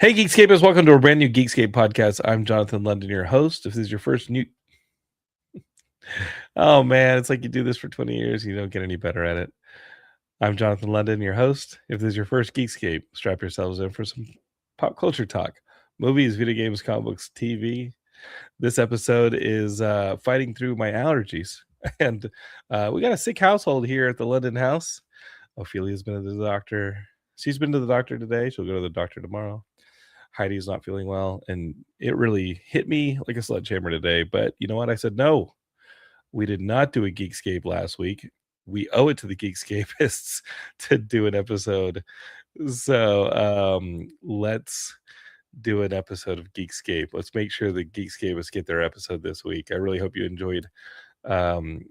Hey, Geekscapists, welcome to a brand new Geekscape podcast. I'm Jonathan London, your host. If this is your first new... Oh, man, it's like you do this for 20 years. You don't get any better at it. I'm Jonathan London, your host. If this is your first Geekscape, strap yourselves in for some pop culture talk. Movies, video games, comic books, TV. This episode is fighting through my allergies. And we got a sick household here at the London house. Ophelia's been to the doctor. She's been to the doctor today. She'll go to the doctor tomorrow. Heidi's not feeling well, and it really hit me like a sledgehammer today. But you know what? I said, no, we did not do a Geekscape last week. We owe it to the Geekscapists to do an episode. So let's do an episode of Geekscape. Let's make sure the Geekscapists get their episode this week. I really hope you enjoyed the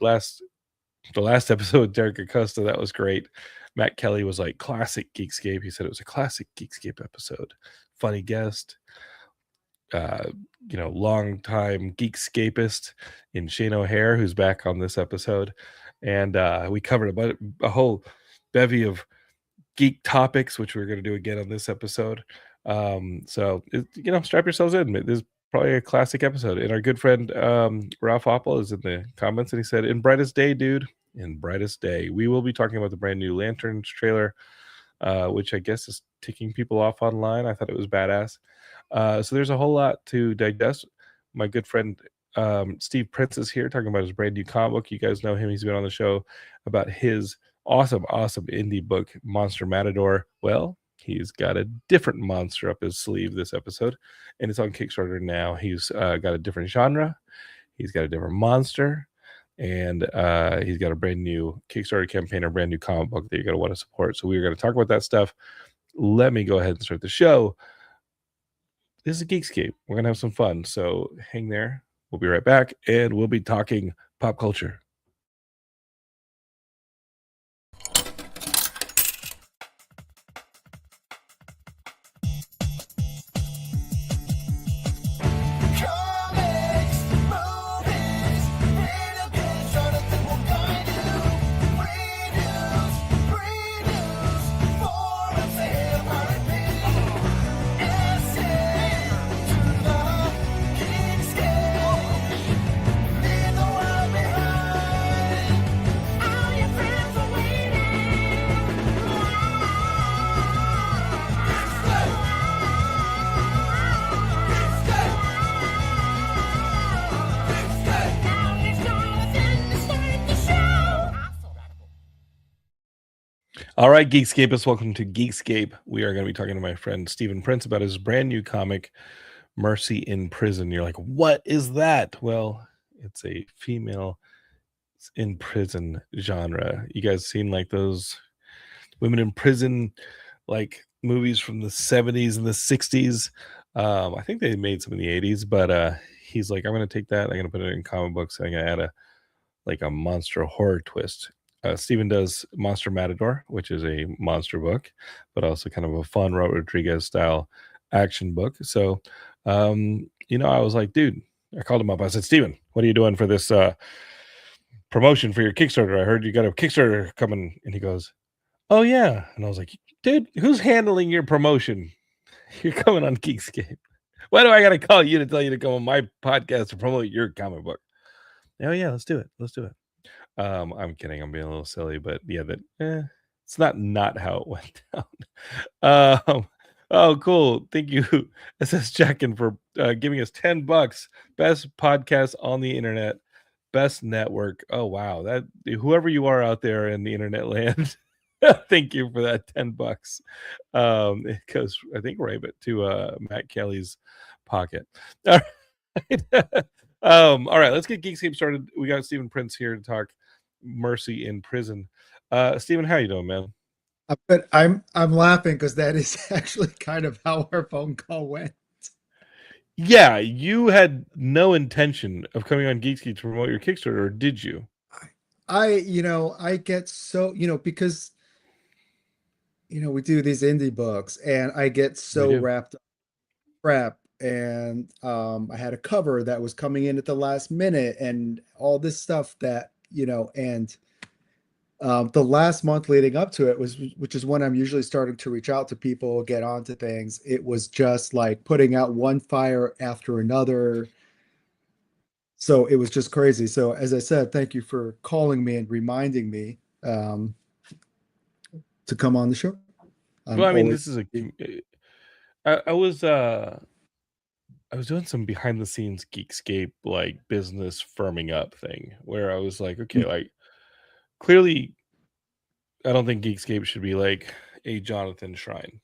last episode with Derek Acosta. That was great. Matt Kelly was like, classic Geekscape. He said it was a classic Geekscape episode. Funny guest. Long time Geekscapist in Shane O'Hare, who's back on this episode. And we covered a whole bevy of geek topics, which we're going to do again on this episode. So strap yourselves in. This is probably a classic episode. And our good friend Ralph Oppel is in the comments, and he said, in brightest day, dude. In brightest day, we will be talking about the brand new Lanterns trailer, which I guess is ticking people off online. I thought it was badass. So there's a whole lot to digest. My good friend Steve Prince is here talking about his brand new comic book. You guys know him. He's been on the show about his awesome indie book, Monster Matador. Well, he's got a different monster up his sleeve this episode, and it's on Kickstarter now. He's got a different genre. He's got a different monster. And he's got a brand new Kickstarter campaign, a brand new comic book that you're going to want to support. So we're going to talk about that stuff. Let me go ahead and start the show. This is a Geekscape. We're going to have some fun. So hang there. We'll be right back. And we'll be talking pop culture. All right, Geekscapists, welcome to Geekscape. We are going to be talking to my friend Stephen Prince about his brand new comic, Mercy in Prison. You're like, what is that? Well, it's a female in prison genre. You guys seen like those women in prison like movies from the 70s and the 60s? I think they made some in the 80s, but he's like, I'm going to take that. I'm going to put it in comic books. I'm going to add a monster horror twist. Stephen does Monster Matador, which is a monster book, but also kind of a fun Robert Rodriguez style action book. So, I was like, dude, I called him up. I said, Stephen, what are you doing for this promotion for your Kickstarter? I heard you got a Kickstarter coming. And he goes, oh, yeah. And I was like, dude, who's handling your promotion? You're coming on Geekscape. Why do I got to call you to tell you to come on my podcast to promote your comic book? Oh, yeah, let's do it. I'm kidding. I'm being a little silly, but yeah, it's not how it went down. Oh, cool. Thank you, SS Jackin, for giving us $10. Best podcast on the internet, best network. Oh, wow. That whoever you are out there in the internet land, thank you for that $10. It goes, I think, right to Matt Kelly's pocket. All right. All right, let's get Geekscape started. We got Stephen Prince here to talk Mercy in Prison. Stephen, how you doing, man? But I'm laughing because that is actually kind of how our phone call went. Yeah, you had no intention of coming on Geekscape to promote your Kickstarter, or did you? I get so, because, we do these indie books and I get so wrapped up in crap. And I had a cover that was coming in at the last minute and all this stuff that, and The last month leading up to it was, which is when I'm usually starting to reach out to people, get onto things. It was just like putting out one fire after another. So it was just crazy. So as I said, thank you for calling me and reminding me to come on the show. I'm Well, I mean, always. this is I was doing some behind the scenes Geekscape like business firming up thing where I was like, okay, like clearly I don't think Geekscape should be like a Jonathan Shrine.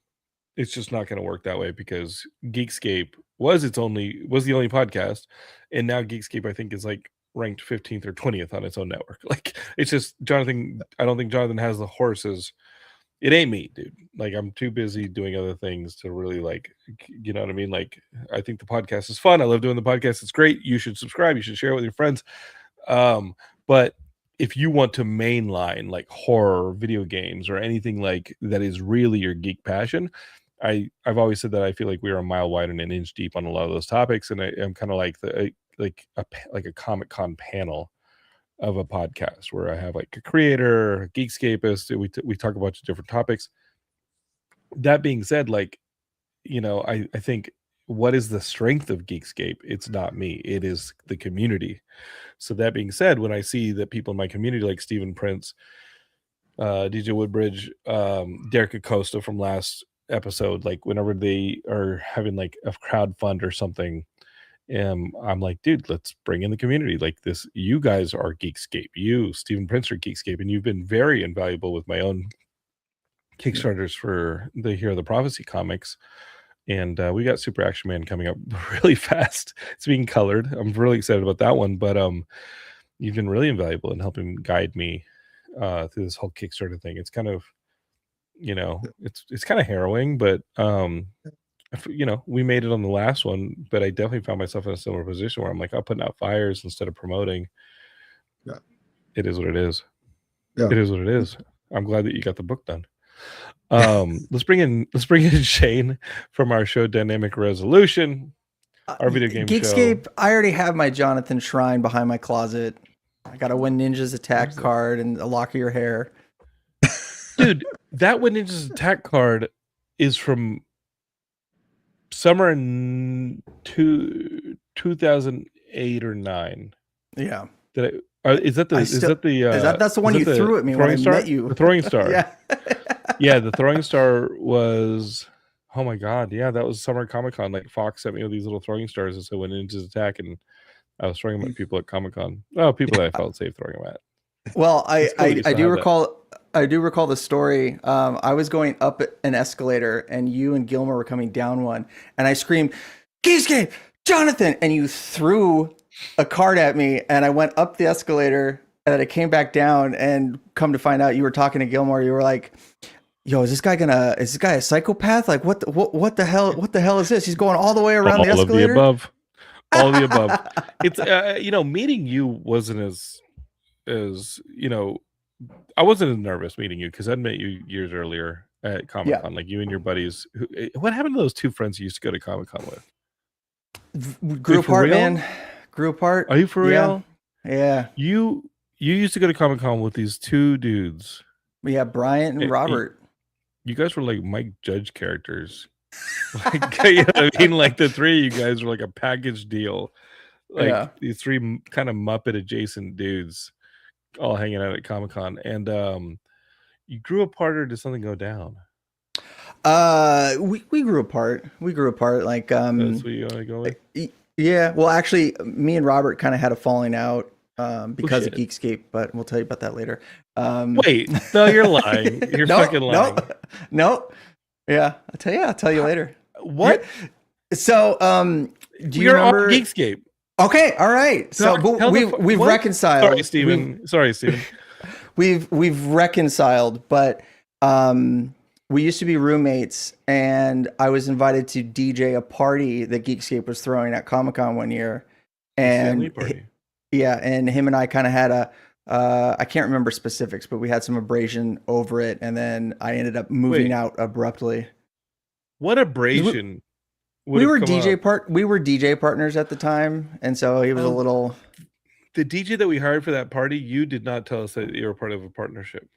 It's just not going to work that way because Geekscape was the only podcast, and now Geekscape I think is like ranked 15th or 20th on its own network. Like it's just Jonathan. I don't think Jonathan has the horses. It ain't me, dude. Like I'm too busy doing other things to really like, you know what I mean? Like I think the podcast is fun. I love doing the podcast. It's great. You should subscribe. You should share it with your friends. But if you want to mainline like horror, video games, or anything like that is really your geek passion, I've always said that I feel like we are a mile wide and an inch deep on a lot of those topics, and I'm kind of like like a Comic Con panel of a podcast where I have like a creator, a Geekscapist. We talk about different topics. That being said, like I think what is the strength of Geekscape? It's not me. It is the community. So that being said, when I see that people in my community like Stephen Prince, DJ Woodbridge, Derek Acosta from last episode, like whenever they are having like a crowd fund or something, I'm like, dude, let's bring in the community. Like this, you guys are Geekscape. You, Stephen Prince, are Geekscape, and you've been very invaluable with my own Kickstarters for the Hero of the Prophecy comics. And we got Super Action Man coming up really fast. It's being colored. I'm really excited about that one. But you've been really invaluable in helping guide me through this whole Kickstarter thing. It's kind of, it's kind of harrowing, but we made it on the last one. But I definitely found myself in a similar position where I'm like, I'm putting out fires instead of promoting. Yeah. It is what it is. Yeah. It is what it is. I'm glad that you got the book done. Let's bring in Shane from our show Dynamic Resolution, our video game Geekscape, show. I already have my Jonathan Shrine behind my closet. I got a When Ninjas Attack card and a lock of your hair. Dude, that When Ninjas Attack card is from summer in 2008 or 9. Yeah. That's the one you threw at me when I met you? The throwing star. Yeah. Yeah, the throwing star was, oh my god, yeah, that was Summer Comic Con. Like Fox sent me all these little throwing stars and said When Ninjas Attack, and I was throwing them at people at Comic Con. Oh, people that I felt safe throwing them at. Well, I do recall the story. I was going up an escalator, and you and Gilmer were coming down one, and I screamed, "Geekscape, Jonathan!" and you threw a card at me, and I went up the escalator, and then I came back down, and come to find out you were talking to Gilmore. You were like, "Yo, is this guy a psychopath? Like, what the hell is this? He's going all the way around the escalator." All of the above. It's meeting you wasn't as I wasn't as nervous meeting you because I'd met you years earlier at Comic Con. Like you and your buddies. What happened to those two friends you used to go to Comic Con with? Grew apart, man. Grew apart. Are you for real? Yeah. You used to go to Comic Con with these two dudes. Yeah, Bryant and Robert. You guys were like Mike Judge characters. Like, you know what I mean? Like the three of you guys were like a package deal. Like these three kind of Muppet adjacent dudes all hanging out at Comic Con. And you grew apart, or did something go down? We grew apart. Like that's what you want to go with? Yeah. Well, actually, me and Robert kind of had a falling out because of Geekscape, but we'll tell you about that later. Wait, no, you're lying. You're fucking lying. No. Yeah, I'll tell you later. What? So, do you remember Geekscape? Okay, all right. So we've reconciled. Sorry, Steven. We've reconciled, but we used to be roommates, and I was invited to DJ a party that Geekscape was throwing at Comic-Con one year. And and him and I kind of had I can't remember specifics, but we had some abrasion over it, and then I ended up moving out abruptly. What abrasion? We were DJ partners at the time, and so he was a little. the DJ that we hired for that party, you did not tell us that you were part of a partnership.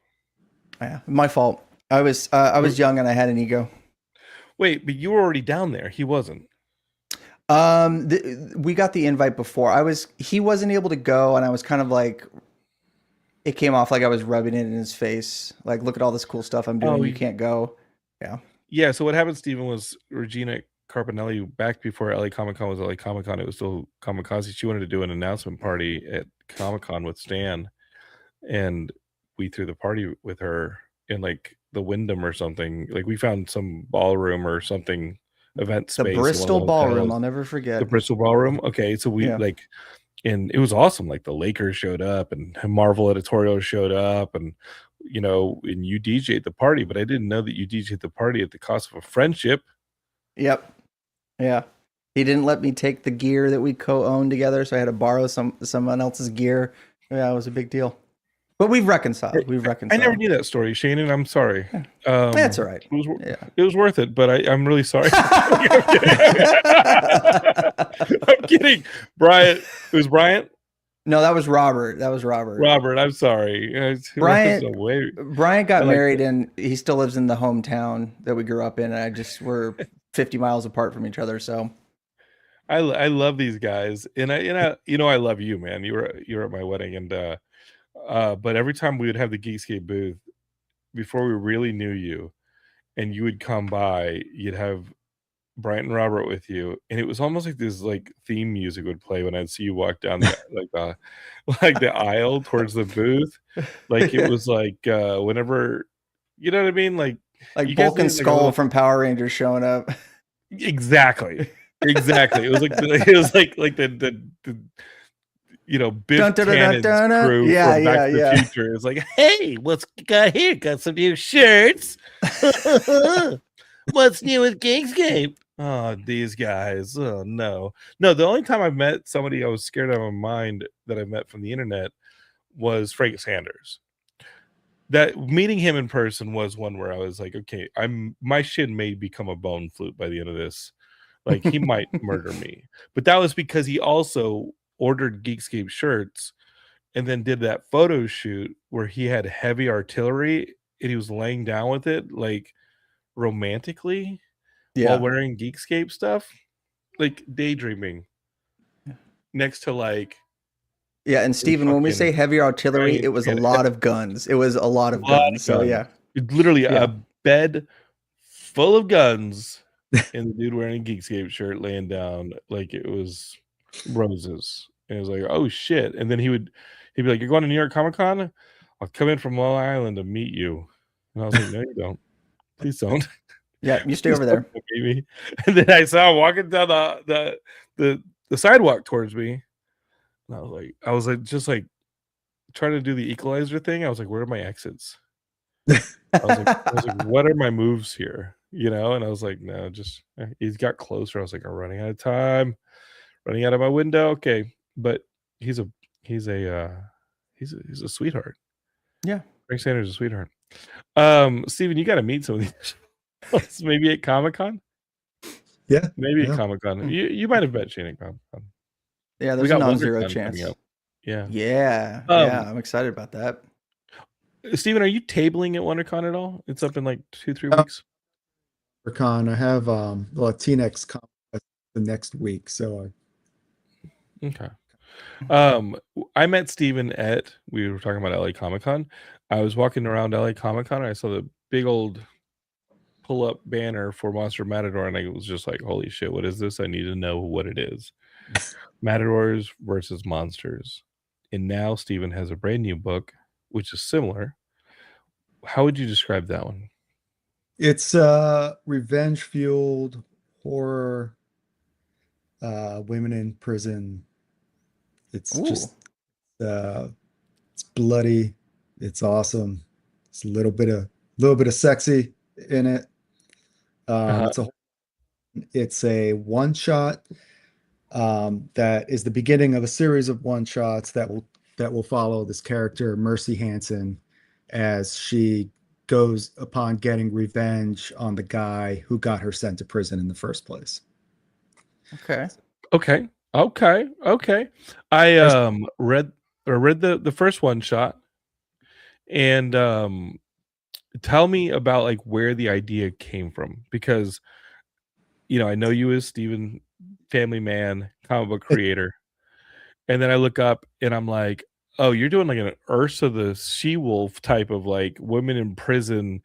Yeah, my fault. I was young and I had an ego. Wait, but you were already down there. He wasn't. We got the invite before. He wasn't able to go, and I was kind of like, it came off like I was rubbing it in his face. Like, look at all this cool stuff I'm doing. You can't go. Yeah. Yeah. So what happened, Stephen, was Regina Carpinelli, back before LA Comic Con was LA Comic Con, it was still Kamikaze. She wanted to do an announcement party at Comic Con with Stan, and we threw the party with her in like the Wyndham or something. Like, we found some ballroom or something, event space. The Bristol Ballroom. I'll never forget. The Bristol Ballroom. Okay. So we like, and it was awesome. Like, the Lakers showed up and Marvel Editorial showed up, and and you DJ'd the party, but I didn't know that you DJ'd the party at the cost of a friendship. Yep. Yeah. He didn't let me take the gear that we co-owned together, so I had to borrow someone else's gear. Yeah, it was a big deal. But we've reconciled. I never knew that story, Shannon. I'm sorry. That's all right. It was worth it, but I'm really sorry. I'm kidding. Bryant. It was Bryant? No, that was Robert. Robert, I'm sorry. Bryant got married, and he still lives in the hometown that we grew up in, and we're 50 miles apart from each other. So I love these guys, and I love you, man. You were at my wedding, and but every time we would have the Geekscape booth, before we really knew you, and you would come by, you'd have Bryant and Robert with you, and it was almost like this like theme music would play when I'd see you walk down the the aisle towards the booth. Like, it was like whenever, you know what I mean, like Bulk and Skull from Power Rangers showing up. Exactly. It was like the Biff Tannen's crew from Back to the Future. It's like, hey, what's got here? Got some new shirts. What's new with Geekscape? Oh, these guys. Oh, no. The only time I've met somebody I was scared out of my mind that I met from the internet was Frank Sanders. That meeting him in person was one where I was like, okay, my shin may become a bone flute by the end of this. Like, he might murder me. But that was because he also ordered Geekscape shirts and then did that photo shoot where he had heavy artillery and he was laying down with it, like, romantically, while wearing Geekscape stuff, like daydreaming next to like. Yeah, and Stephen, when we say heavy artillery, it was a lot of guns. It was a lot of guns. So yeah, it's literally a bed full of guns, and the dude wearing a Geekscape shirt laying down like it was roses. And it was like, oh shit! And then he'd be like, "You're going to New York Comic Con? I'll come in from Long Island to meet you." And I was like, "No, you don't. Please don't." Yeah, you stay over there, baby. And then I saw him walking down the sidewalk towards me. And I was like, just like trying to do the equalizer thing. I was like, where are my exits? I was like, what are my moves here? And I was like, no, just he's got closer. I was like, I'm running out of time, running out of my window. Okay, but he's a sweetheart. Yeah, Frank Sanders is a sweetheart. Steven, you got to meet some of these. Maybe at Comic-Con. Yeah, maybe at Comic-Con. You might have met Shane at Comic-Con. Yeah, there's a non-zero chance. Yeah. I'm excited about that. Steven, are you tabling at WonderCon at all? It's up in like 2-3 weeks. WonderCon, I have Latinx Con the next week, so okay. I met Steven we were talking about LA Comic-Con. I was walking around LA Comic-Con and I saw the big old pull-up banner for Monster Matador, and I was just like, holy shit, what is this? I need to know what it is. Matadors versus monsters. And now Steven has a brand new book, which is similar. How would you describe that one? It's revenge-fueled horror, women in prison. It's just it's bloody, it's awesome. It's a little bit of sexy in it. It's a one-shot that is the beginning of a series of one-shots that will follow this character, Mercy Hansen, as she goes upon getting revenge on the guy who got her sent to prison in the first place. Okay. Okay. I read the first one shot, and tell me about like where the idea came from, because I know you as Steven, family man, comic book creator, and then I look up and I'm like, oh, you're doing like an Ursa the She-Wolf type of like women in prison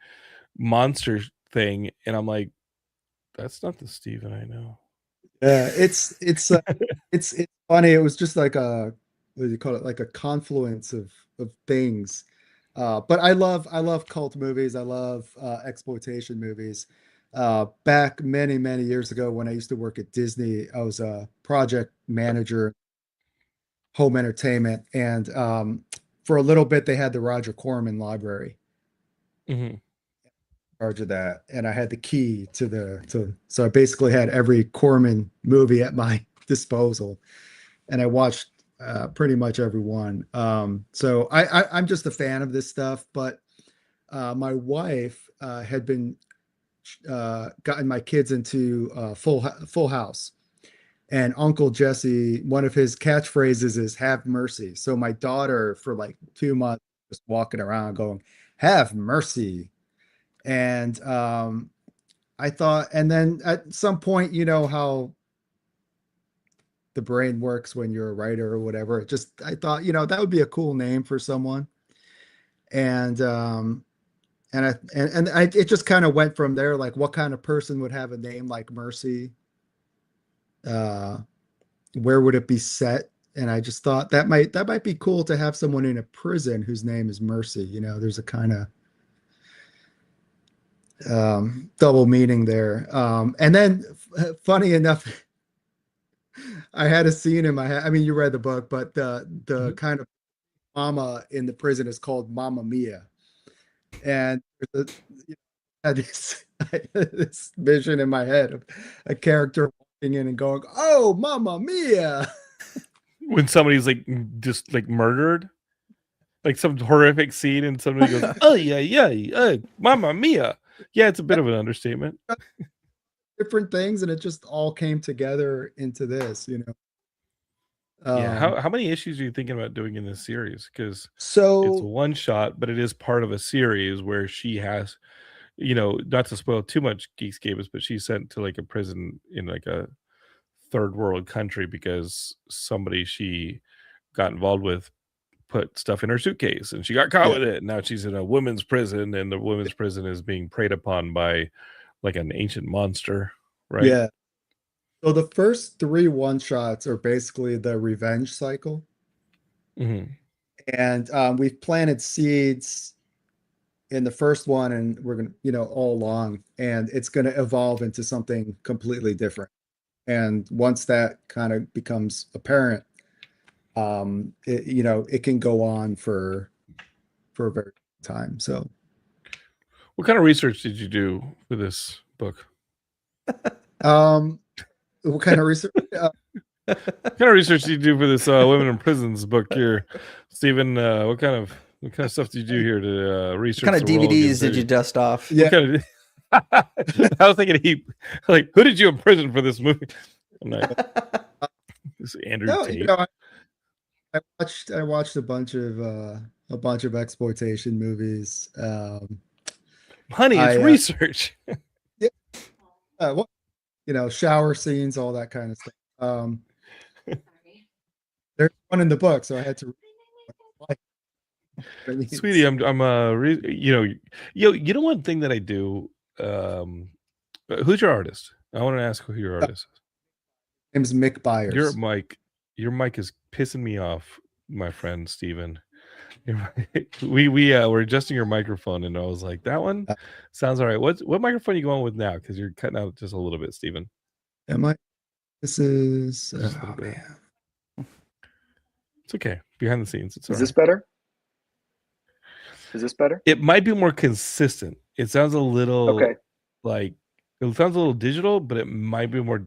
monster thing, and I'm like, that's not the Steven I know. Yeah, it's funny. It was just like what do you call it? Like a confluence of things. But I love cult movies. I love exploitation movies. Back many years ago when I used to work at Disney, I was a project manager, home entertainment, and for a little bit they had the Roger Corman library. Mm-hmm. Charge of that, and I had the key so I basically had every Corman movie at my disposal, and I watched pretty much every one. So I'm just a fan of this stuff, but my wife had been gotten my kids into Full House, and Uncle Jesse, one of his catchphrases is "Have mercy." So my daughter, for like 2 months, was walking around going, "Have mercy." And I thought, and then at some point, you know how the brain works when you're a writer or whatever. I thought, that would be a cool name for someone. And it just kind of went from there. Like, what kind of person would have a name like Mercy? Uh, where would it be set? And I just thought that might be cool to have someone in a prison whose name is Mercy. There's a kind of double meaning there. And then, funny enough, I had a scene in my head. I mean, you read the book, but the kind of mama in the prison is called Mama Mia, and I had this vision in my head of a character walking in and going, "Oh, Mama Mia!" When somebody's like just like murdered, like some horrific scene, and somebody goes, "Oh yeah, Mamma Mia!" Yeah, it's a bit of an understatement. Different things, and it just all came together into this. Yeah. How many issues are you thinking about doing in this series? Because it's a So one shot, but it is part of a series where she has, not to spoil too much Geekscape, but she's sent to like a prison in like a third world country because somebody she got involved with put stuff in her suitcase and she got caught with it. Now she's in a women's prison, and the women's prison is being preyed upon by like an ancient monster, right? Yeah. So the first 3 one-shots are basically the revenge cycle. Mm-hmm. And we've planted seeds in the first one, and we're going to, all along, and it's going to evolve into something completely different. And once that kind of becomes apparent, it can go on for a very long time. So, what kind of research did you do for this book? what kind of research? What kind of research did you do for this women in prisons book here, Stephen? What kind of stuff did you do here to research? What kind of DVDs did you dust off? Yeah. I was thinking like, who did you imprison for this movie? This Andrew Tate. I watched a bunch of exploitation movies. Honey, it's research. Shower scenes, all that kind of stuff. There's one in the book, so I had to. Sweetie, I'm one thing that I do. Who's your artist? I want to ask who your artist is. Name's Mick Byers. Your mic is pissing me off, my friend Steven. We're adjusting your microphone, and I was like, that one sounds all right. What microphone are you going with now? Because you're cutting out just a little bit, Steven. Am I? This is man. It's okay. Behind the scenes. Is this better? Is this better? It might be more consistent. It sounds a little like it sounds a little digital, but it might be more.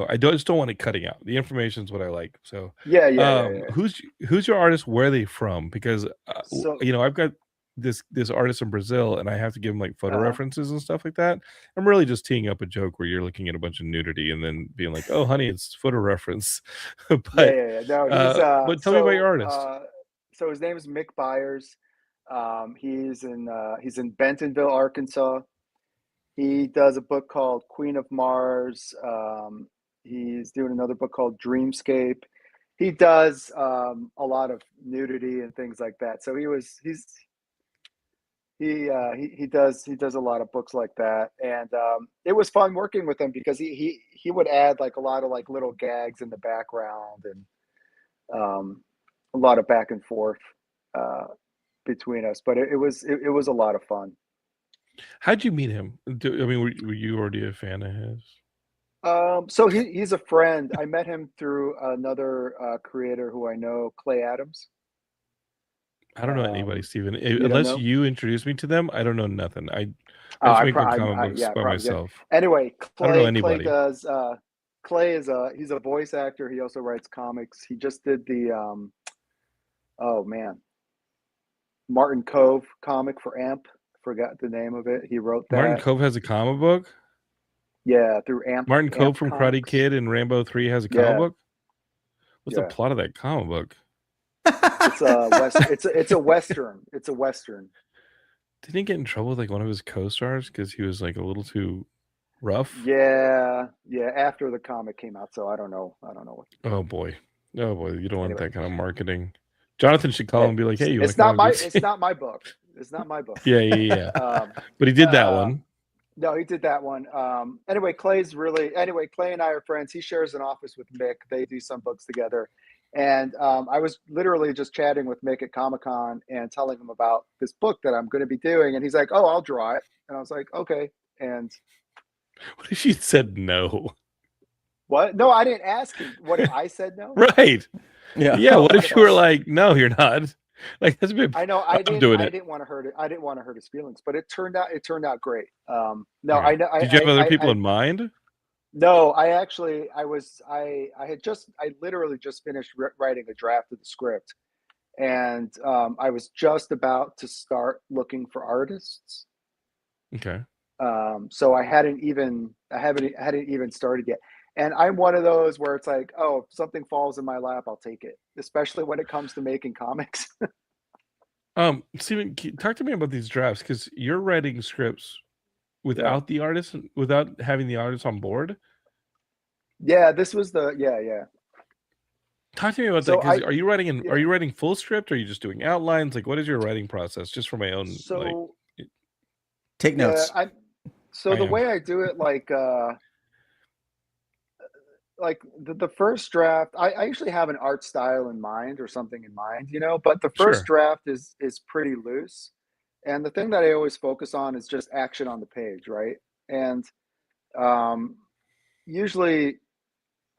I just don't want it cutting out. The information is what I like. So yeah. Who's your artist? Where are they from? Because I've got this artist in Brazil, and I have to give him like photo references and stuff like that. I'm really just teeing up a joke where you're looking at a bunch of nudity and then being like, "Oh, honey, it's photo reference." But No, he's but tell me about your artist. So his name is Mick Byers. He's in Bentonville, Arkansas. He does a book called Queen of Mars. He's doing another book called Dreamscape. He does a lot of nudity and things like that. So he does a lot of books like that, and it was fun working with him because he would add like a lot of like little gags in the background and a lot of back and forth between us. But it was a lot of fun. How'd you meet him? I mean, were you already a fan of his? So he's a friend. I met him through another creator who I know, Clay Adams. I don't know anybody, Steven. Unless you introduce me to them, I don't know nothing. I just make my comic books by myself. Anyway, I don't know anybody. Clay he's a voice actor. He also writes comics. He just did the Martin Cove comic for AMP. Forgot the name of it. He wrote that. Martin Cove has a comic book? Yeah, through AMP. Martin Cove AMP from Comics. Karate Kid and Rambo 3 has a comic book? What's the plot of that comic book? It's a Western. It's a Western. Didn't he get in trouble with like one of his co-stars because he was like a little too rough? Yeah, after the comic came out, so I don't know what. Oh boy, you don't want that kind of marketing. Jonathan should call and be like, "Hey, it's not my book. It's not my book." Yeah. But he did that one. No, he did that one. Anyway, Clay and I are friends. He shares an office with Mick. They do some books together. And I was literally just chatting with Mick at Comic-Con and telling him about this book that I'm going to be doing. And he's like, "Oh, I'll draw it." And I was like, "Okay." And what if you said no? What? No, I didn't ask him. What if I said no? Right. Yeah. What if you were like, "No, you're not"? Like that's a bit. I know. I didn't want to hurt it. I didn't want to hurt his feelings, but it turned out great. No, right. I know. Did you have other people in mind? No, I literally just finished writing a draft of the script, and I was just about to start looking for artists. Okay. So I hadn't even started yet. And I'm one of those where it's like, oh, if something falls in my lap, I'll take it, especially when it comes to making comics. Steven, talk to me about these drafts because you're writing scripts without the artist, without having the artist on board. Yeah, this was yeah. Talk to me about that. Because are you writing full script, or are you just doing outlines? Like, what is your writing process? Just for my own. Take notes. The way I do it, the first draft, I actually have an art style in mind or something in mind, but the first draft is pretty loose. And the thing that I always focus on is just action on the page, right? And usually,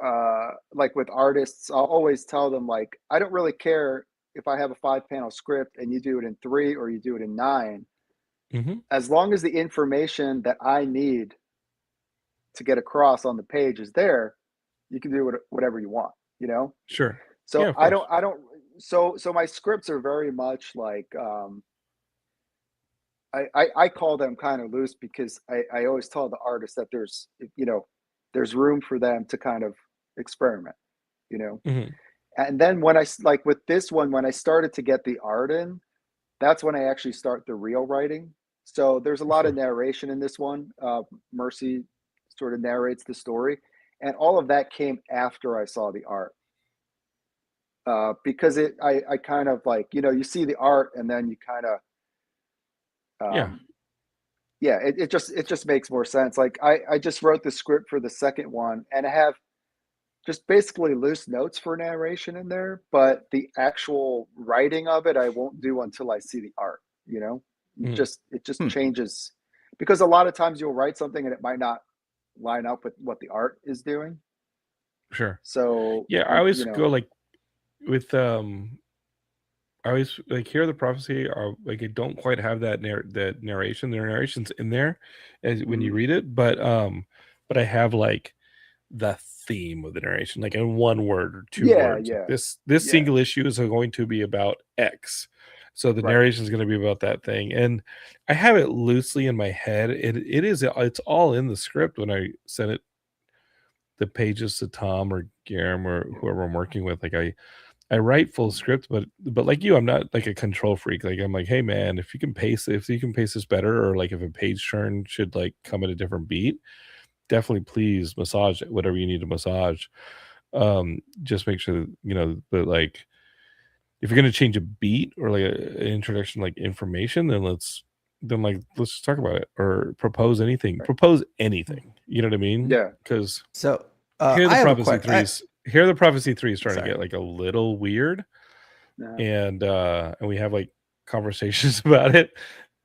like with artists, I'll always tell them, like, I don't really care if I have a 5-panel script and you do it in 3 or you do it in 9. Mm-hmm. As long as the information that I need to get across on the page is there, you can do whatever you want, Sure. So so my scripts are very much like, I call them kind of loose because I always tell the artist that there's room for them to kind of experiment, Mm-hmm. And then when with this one, when I started to get the art in, that's when I actually start the real writing. So there's a lot of narration in this one. Mercy sort of narrates the story, and all of that came after I saw the art. Because I kind of you see the art and then you kind of, it just makes more sense. Like I just wrote the script for the second one and I have just basically loose notes for narration in there, but the actual writing of it, I won't do until I see the art, It just changes, because a lot of times you'll write something and it might not line up with what the art is doing. Sure. So I always go like with I always like Hear the Prophecy, or like I don't quite have that narration. The narration's in there when you read it, but I have like the theme of the narration, like in one word or two words. This single issue is going to be about X, So the narration is going to be about that thing, and I have it loosely in my head. It's all in the script when I send it the pages to Tom or Garam or whoever I'm working with. Like I write full script, but like you, I'm not like a control freak. Like I'm like, hey man, if you can pace this better, or like if a page turn should like come at a different beat, definitely please massage it, whatever you need to massage. Just make sure that, but like if you're gonna change a beat or like an introduction, like information, then let's just talk about it, or propose anything. Propose anything. You know what I mean? Yeah. Because so here the prophecy threes. Here the prophecy 3 is starting to get like a little weird, and we have like conversations about it.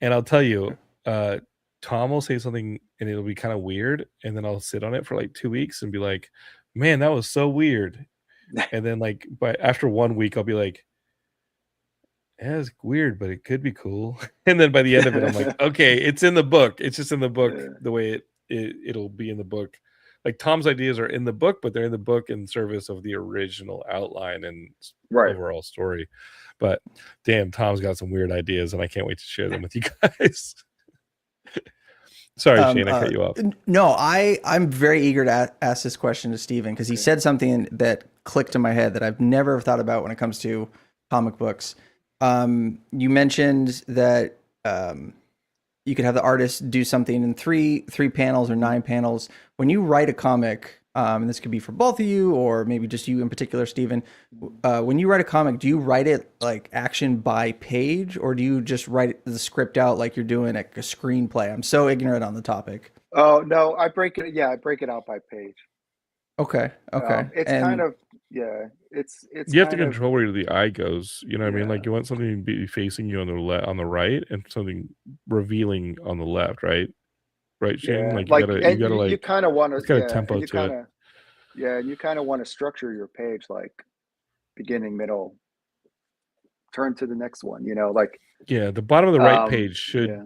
And I'll tell you, Tom will say something and it'll be kind of weird, and then I'll sit on it for like 2 weeks and be like, "Man, that was so weird." And then like, but after 1 week, I'll be like, "Yeah, it's weird, but it could be cool." And then by the end of it, I'm like, "Okay, it's in the book. It's just in the book the way it'll be in the book." Like Tom's ideas are in the book, but they're in the book in service of the original outline and overall story. But damn, Tom's got some weird ideas, and I can't wait to share them with you guys. Sorry, Shane, I cut you off. No, I'm very eager to ask this question to Steven, because he said something that clicked in my head that I've never thought about when it comes to comic books. You mentioned that you could have the artist do something in three panels or 9 panels. When you write a comic, and this could be for both of you, or maybe just you in particular, Steven, when you write a comic, do you write it like action by page, or do you just write the script out like you're doing a screenplay? I'm so ignorant on the topic. Oh no, I break it out by page. Okay. It's kind of it's you have to control where the eye goes. You know what I mean? Like you want something to be facing you on the right, and something revealing on the left, right? Right, Shane? Like you kind of want to tempo to it. And you kind of want to structure your page like beginning, middle, turn to the next one. Like the bottom of the right page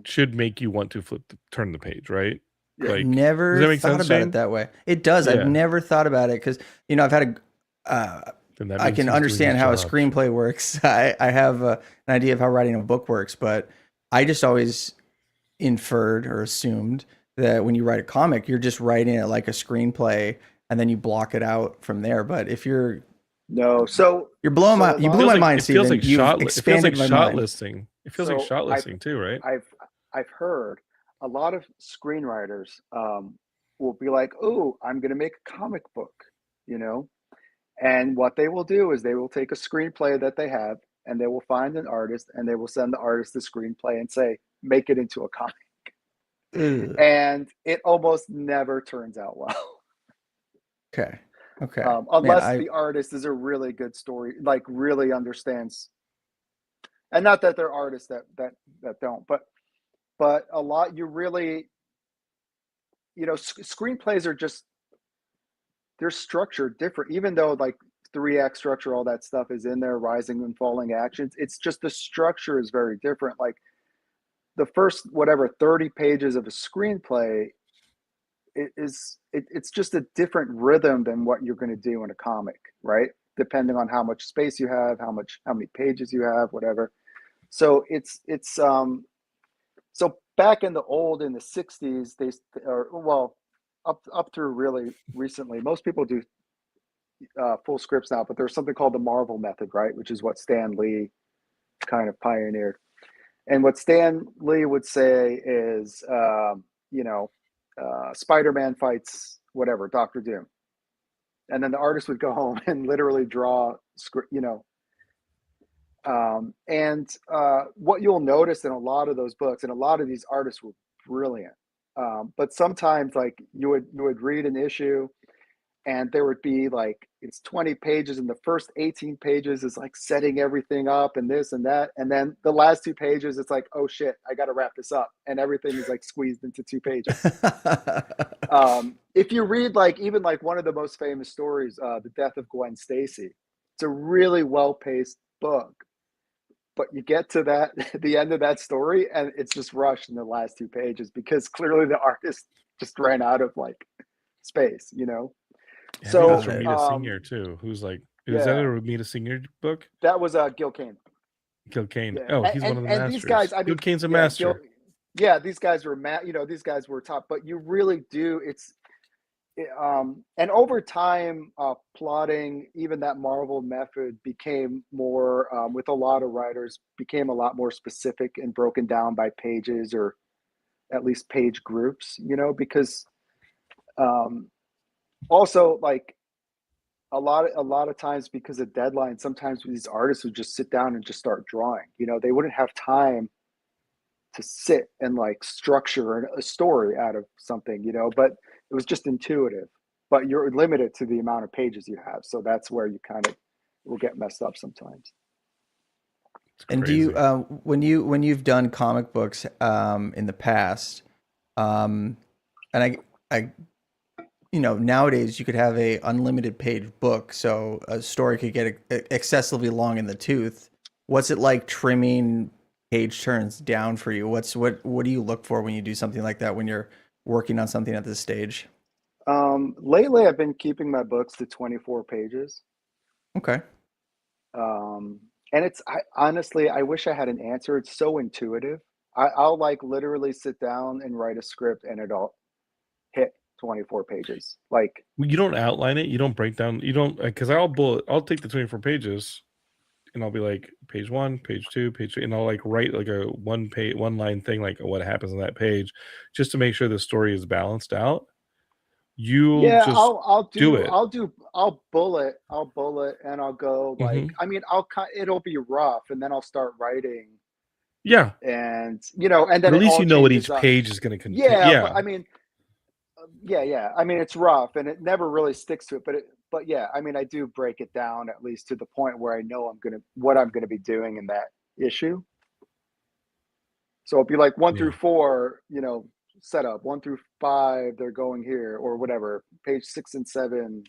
should make you want to turn the page, right? Like, never thought about it that way. It does. I've never thought about it because I've had I can understand how a screenplay works. I have an idea of how writing a book works, but I just always inferred or assumed that when you write a comic, you're just writing it like a screenplay, and then you block it out from there. But if you're you blew my mind, it feels Steven. Like shot mind. listing. It feels like shot listing too, right? I've heard a lot of screenwriters will be like, "Oh, I'm going to make a comic book," and what they will do is they will take a screenplay that they have, and they will find an artist, and they will send the artist the screenplay and say, "Make it into a comic." And it almost never turns out well. Okay. Unless the artist is a really good story, like really understands, and not that there are artists that don't, but a lot, you really, screenplays are just, they're structured different, even though like 3-act structure, all that stuff is in there, rising and falling actions. It's just the structure is very different. Like the first 30 pages of a screenplay, it's just a different rhythm than what you're going to do in a comic, right? Depending on how much space you have, how many pages you have, whatever. So it's so back in the 60s, up through really recently, most people do full scripts now, but there's something called the Marvel method, right? Which is what Stan Lee kind of pioneered. And what Stan Lee would say is, Spider-Man fights whatever, Dr. Doom. And then the artist would go home and literally draw script, what you'll notice in a lot of those books, and a lot of these artists were brilliant. But sometimes like you would read an issue, and there would be like, it's 20 pages, and the first 18 pages is like setting everything up and this and that. And then the last 2 pages, it's like, oh shit, I got to wrap this up. And everything is like squeezed into 2 pages. If you read like, even like one of the most famous stories, The Death of Gwen Stacy, it's a really well-paced book. But you get to the end of that story, and it's just rushed in the last 2 pages because clearly the artist just ran out of like space, Yeah, so that's Ramita Senior too, who's like, is that a Ramita Senior book? That was Gil Kane. Gil Kane. Yeah. Oh, he's one of the masters. These guys, I mean, Gil Kane's a master. These guys were these guys were top, but you really do. And over time, plotting, even that Marvel method became more, with a lot of writers, became a lot more specific and broken down by pages, or at least page groups, because also, like, a lot of times, because of deadlines, sometimes these artists would just sit down and just start drawing. They wouldn't have time to sit and like structure a story out of something, but it was just intuitive. But you're limited to the amount of pages you have, so that's where you kind of will get messed up sometimes. And do you, when you've done comic books in the past, and I nowadays you could have a unlimited page book, so a story could get excessively long in the tooth. What's it like trimming page turns down for you? What do you look for when you do something like that, when you're working on something at this stage? Lately I've been keeping my books to 24 pages. Okay. And honestly, I wish I had an answer. It's so intuitive. I'll like literally sit down and write a script and it'll hit 24 pages. Like, you don't outline it, you don't break down, you don't, because I'll take the 24 pages and I'll be like, page 1, page 2, page 3, and I'll like write like a one line thing, like what happens on that page, just to make sure the story is balanced out. I'll bullet and I'll go like, I mean, it'll be rough, and then I'll start writing. Yeah. And and then at least what each page is going to contain. Yeah. But, I mean, I mean, it's rough and it never really sticks to it, but yeah, I mean, I do break it down at least to the point where I know what I'm gonna be doing in that issue. So it'll be like 1 through 4, setup, 1 through 5, they're going here, or whatever, page 6 and 7,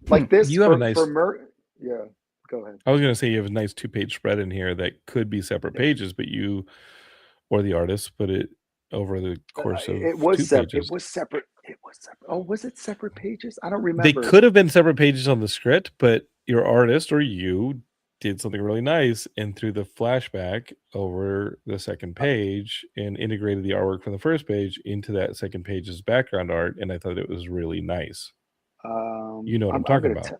like this. You have a nice. Yeah, go ahead. I was going to say you have a nice 2-page spread in here that could be separate pages, but you or the artist put it over the course of it was 2 separate. pages. It was separate. Oh, was it separate pages? I don't remember. They could have been separate pages on the script, but your artist or you did something really nice and threw the flashback over the second page and integrated the artwork from the first page into that second page's background art, and I thought it was really nice. You know what I'm talking about.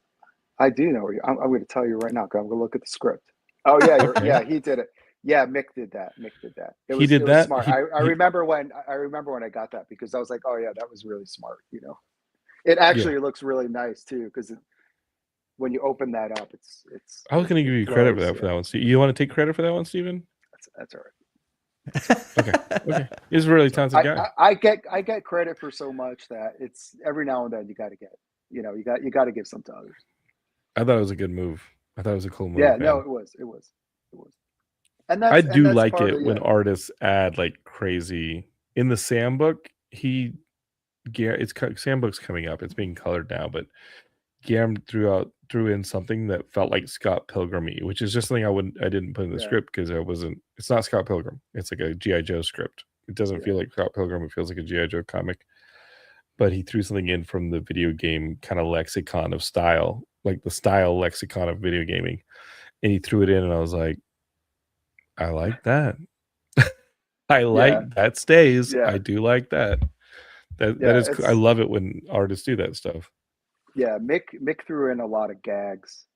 I do know. I'm going to tell you right now, because I'm going to look at the script. Oh yeah, yeah, he did it. Yeah, Mick did that. It was smart. I remember when I got that, because I was like, oh yeah, that was really smart. It actually looks really nice too, because when you open that up, it's. I was going to give you credit for that one. So you want to take credit for that one, Steven? That's all right. Okay. He's a really talented guy. I get credit for so much that it's every now and then you got to get. You got to give some to others. I thought it was a good move. I thought it was a cool move. Yeah, no, it was. And I do like it when artists add like crazy. In the Sam book, Sam book's coming up. It's being colored now, but Guillermo threw in something that felt like Scott Pilgrim-y, which is just something I didn't put in the script because it's not Scott Pilgrim. It's like a G.I. Joe script. It doesn't feel like Scott Pilgrim. It feels like a G.I. Joe comic. But he threw something in from the video game kind of lexicon of style, like the style lexicon of video gaming. And he threw it in, and I was like, I like that. I like that stays. Yeah. I do like that. That is cool. I love it when artists do that stuff. Yeah, Mick threw in a lot of gags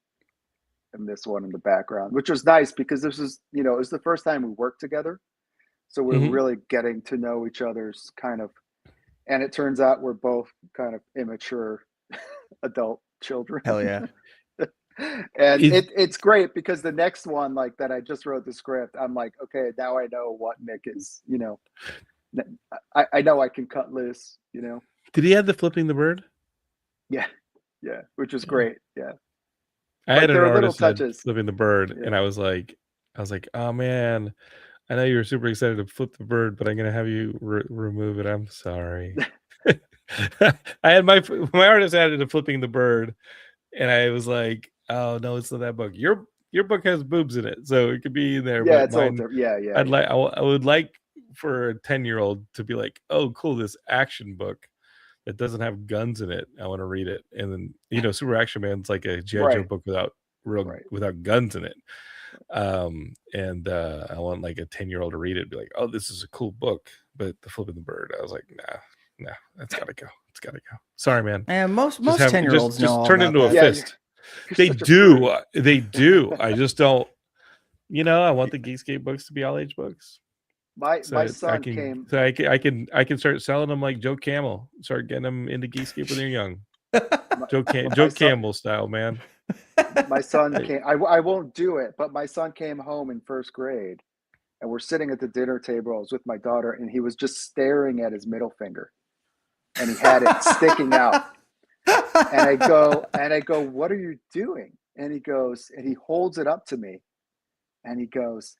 in this one in the background, which was nice because this is, it was the first time we worked together. So we're really getting to know each other's kind of, and it turns out we're both kind of immature adult children. Hell yeah. And it's great because the next one, like that I just wrote the script, I'm like, okay, now I know what Mick is, I know I can cut loose, Did he have the flipping the bird? Yeah, which was great. Yeah. I had an artist flipping the bird, and I was like, oh man, I know you were super excited to flip the bird, but I'm gonna have you remove it. I'm sorry. I had my artist added to flipping the bird, and I was like, oh no, it's not that book. Your book has boobs in it, so it could be in there. Yeah, it's older. Yeah. I would like for a 10-year-old to be like, oh cool, this action book that doesn't have guns in it. I want to read it. And then, Super Action Man's like a G.I. Joe book without real without guns in it. And I want like a 10-year-old to read it and be like, oh, this is a cool book. But the Flipping the Bird, I was like, nah, that's gotta go. It's gotta go. Sorry, man. And most 10-year-olds know all turn about into that. a fist. They do. They do. I just don't. I want the Geekscape books to be all age books. My son came. So I can start selling them like Joe Camel. Start getting them into Geekscape when they're young. Joe Campbell style, man. My son came. I won't do it, but my son came home in first grade, and we're sitting at the dinner table. I was with my daughter, and he was just staring at his middle finger, and he had it sticking out. And I go, what are you doing? And he goes, and he holds it up to me, and he goes,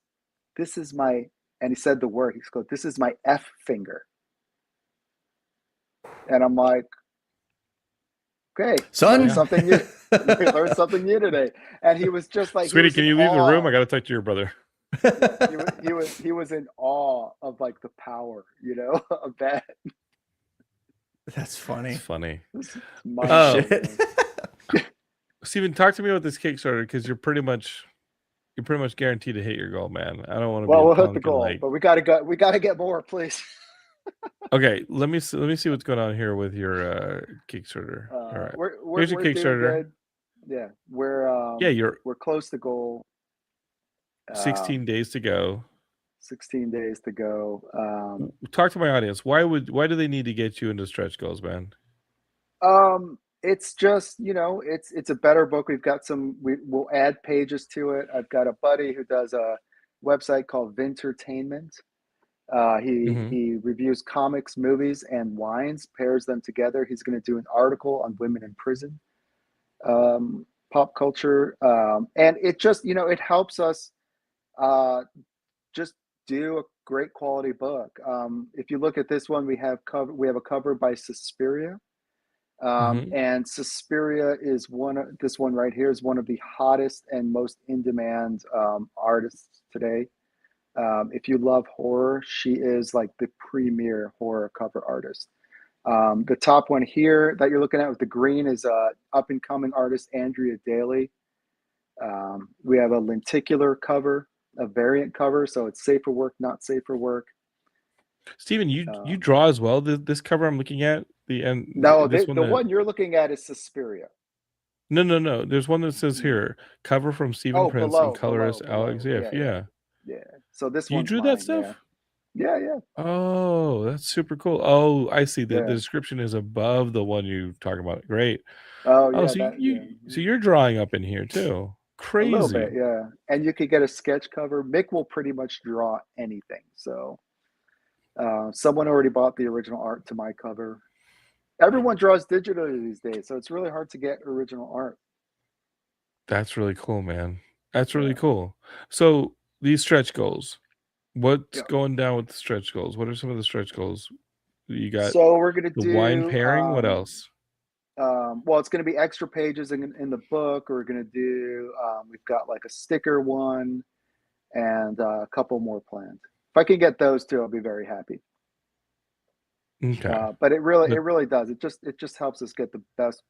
this is my. And he said the word. He goes, this is my F finger. And I'm like, okay, son, learned something new. Learned something new today. And he was just like, sweetie, can you leave the room? I got to talk to your brother. He was in awe of like the power, of that. That's funny. It's funny. Shit. Steven, talk to me about this Kickstarter because you're pretty much guaranteed to hit your goal, man. I don't want to. Well, we'll hit the goal, but we gotta go. We gotta get more, please. Okay, let me see what's going on here with your Kickstarter. All right, here's your Kickstarter. Yeah, we're close to goal. 16 days to go. 16 days to go. Talk to my audience. Why do they need to get you into stretch goals, man? It's just, it's a better book. We've got we'll add pages to it. I've got a buddy who does a website called Vintertainment. He reviews comics, movies, and wines, pairs them together. He's going to do an article on women in prison, pop culture. And it just, it helps us just do a great quality book. If you look at this one, we have a cover by Suspiria. And Suspiria is this one right here is one of the hottest and most in-demand artists today. If you love horror, she is like the premier horror cover artist. The top one here that you're looking at with the green is up-and-coming artist Andrea Daly. We have a lenticular cover, a variant cover, so it's safe for work, not safe for work. Steven, you draw as well. This cover I'm looking at. The one you're looking at is Suspiria. No. There's one that says here, cover from Stephen Prince and colorist Alex Ziff. Yeah. So this one. You drew that stuff? Yeah. Oh, that's super cool. Oh, I see. The description is above the one you talk about. Great. Oh, yeah. So you're drawing up in here too. Crazy. A little bit, yeah. And you could get a sketch cover. Mick will pretty much draw anything. So someone already bought the original art to my cover. Everyone draws digitally these days, so it's really hard to get original art. That's really cool, man. That's really cool. So these stretch goals, what's going down with the stretch goals? What are some of the stretch goals you got? So we're gonna do wine pairing. What else? Well, it's gonna be extra pages in the book. We're gonna do. We've got like a sticker one, and a couple more planned. If I can get those two, I'll be very happy. Okay. But it really does. It just helps us get the best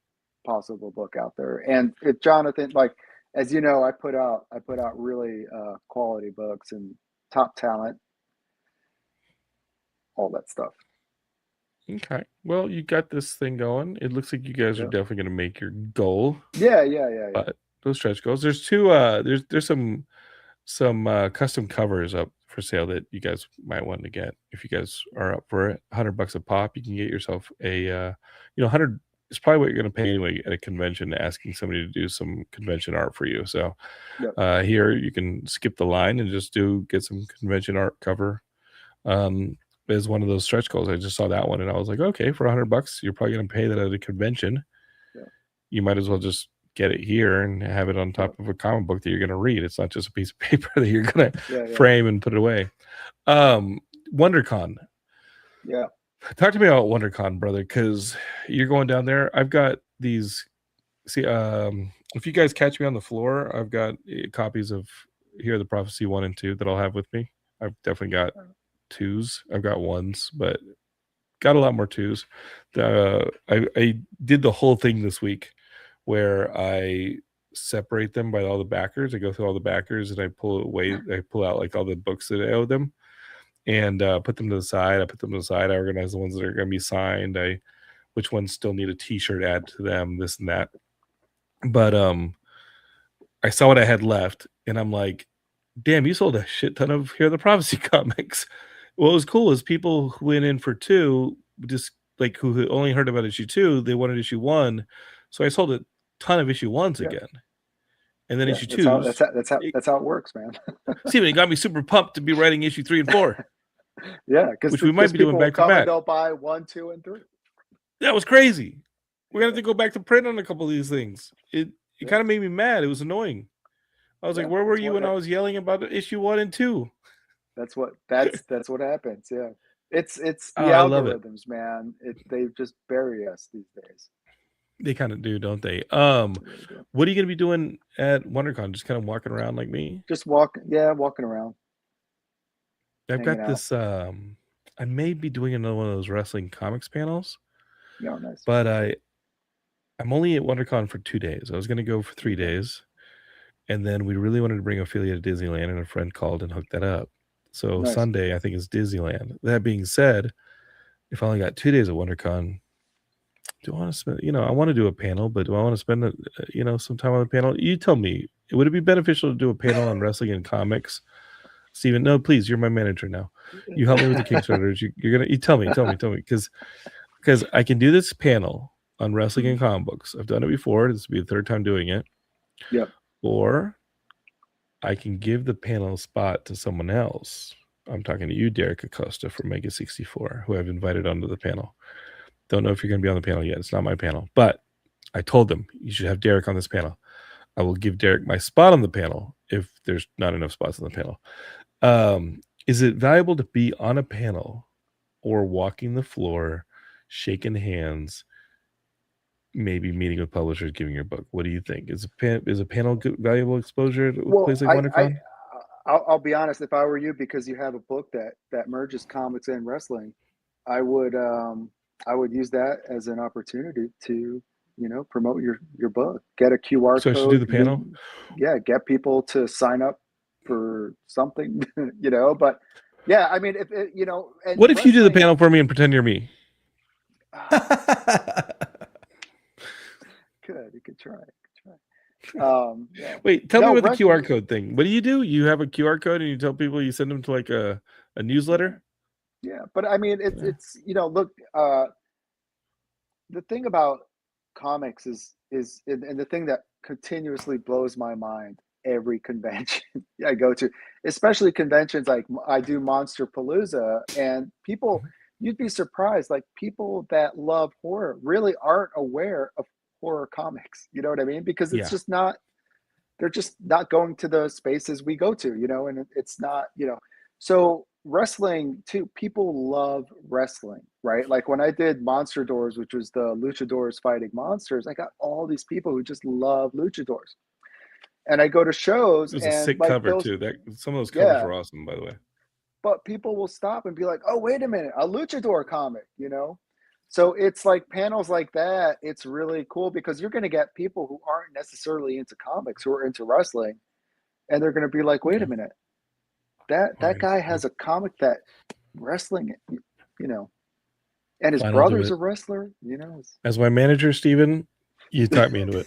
possible book out there. And if Jonathan, like, as you know, I put out really quality books and top talent, all that stuff. Okay. Well, you got this thing going. It looks like you guys are definitely going to make your goal. Yeah. But those stretch goals. There's two. There's some custom covers up for sale that you guys might want to get if you guys are up for it. $100 a pop. You can get yourself a 100 is probably what you're going to pay anyway at a convention, asking somebody to do some convention art for you. So here you can skip the line and just get some convention art cover as one of those stretch goals. I just saw that one and I was like, okay, for $100 you're probably going to pay that at a convention. You might as well just get it here and have it on top of a comic book that you're going to read. It's not just a piece of paper that you're going to frame and put it away. WonderCon. Yeah. Talk to me about WonderCon, brother, because you're going down there. I've got these. See, if you guys catch me on the floor, I've got copies of Here the Prophecy 1 and 2 that I'll have with me. I've definitely got 2s. I've got 1s, but got a lot more 2s. I did the whole thing this week where I separate them by all the backers. I go through all the backers and I pull out like all the books that I owe them and put them to the side. I organize the ones that are going to be signed. Which ones still need a t-shirt add to them, this and that. But I saw what I had left and I'm like, damn, you sold a shit ton of Hear the Prophecy comics. What was cool is people who went in for 2, just like who had only heard about issue 2, they wanted issue 1. So I sold a ton of issue 1s again. And then issue 2s. That's how it works, man. Steven, it got me super pumped to be writing issue 3 and 4. Yeah, which we might be doing back to back. They'll buy 1, 2, and 3. That was crazy. We're gonna have to go back to print on a couple of these things. It kind of made me mad. It was annoying. I was like, where were you when I was yelling about issue 1 and 2? That's what happens. Yeah. It's the algorithms, man. They just bury us these days. They kind of do, don't they? What are you gonna be doing at WonderCon? Just kind of walking around like me? Just walking around. I've got this. I may be doing another one of those wrestling comics panels. Yeah, nice. But I'm only at WonderCon for 2 days. I was gonna go for 3 days, and then we really wanted to bring Ophelia to Disneyland, and a friend called and hooked that up. So nice. Sunday, I think, is Disneyland. That being said, if I only got 2 days at WonderCon, do I want to spend? I want to do a panel, but do I want to spend some time on the panel? You tell me. Would it be beneficial to do a panel on wrestling and comics? Steven, no, please. You're my manager now. You help me with the Kickstarters. You tell me, because I can do this panel on wrestling and comic books. I've done it before. This will be the 3rd time doing it. Yep. Or I can give the panel spot to someone else. I'm talking to you, Derek Acosta from Mega 64, who I've invited onto the panel. Don't know if you're going to be on the panel yet. It's not my panel. But I told them, you should have Derek on this panel. I will give Derek my spot on the panel if there's not enough spots on the panel. Is it valuable to be on a panel or walking the floor, shaking hands, maybe meeting with publishers, giving your book? What do you think? Is a panel valuable exposure to a place like WonderCon? I'll be honest. If I were you, because you have a book that merges comics and wrestling, I would use that as an opportunity to promote your book. Get a QR code. So I should do the panel. Get people to sign up for something. But yeah, I mean, if and what if you do the panel for me and pretend you're me? You could try. Wait, tell me about the QR code thing. What do? You have a QR code and you tell people, you send them to like a newsletter? Yeah, but I mean, it's look, the thing about comics is and the thing that continuously blows my mind every convention I go to, especially conventions like I do Monster Palooza, and people, you'd be surprised, like people that love horror really aren't aware of horror comics. You know what I mean? Because it's just not, they're just not going to the spaces we go to, and it's not, so wrestling too, people love wrestling, right? Like when I did Monster Doors, which was the luchadors fighting monsters, I got all these people who just love luchadors. And I go to shows. It was a sick cover too. Some of those covers were awesome, by the way. But people will stop and be like, "Oh, wait a minute, a luchador comic," So it's like panels like that. It's really cool because you're going to get people who aren't necessarily into comics, who are into wrestling, and they're going to be like, "Wait a minute, that guy has a comic that wrestling, and his brother's a wrestler, As my manager, Steven, you talked me into it.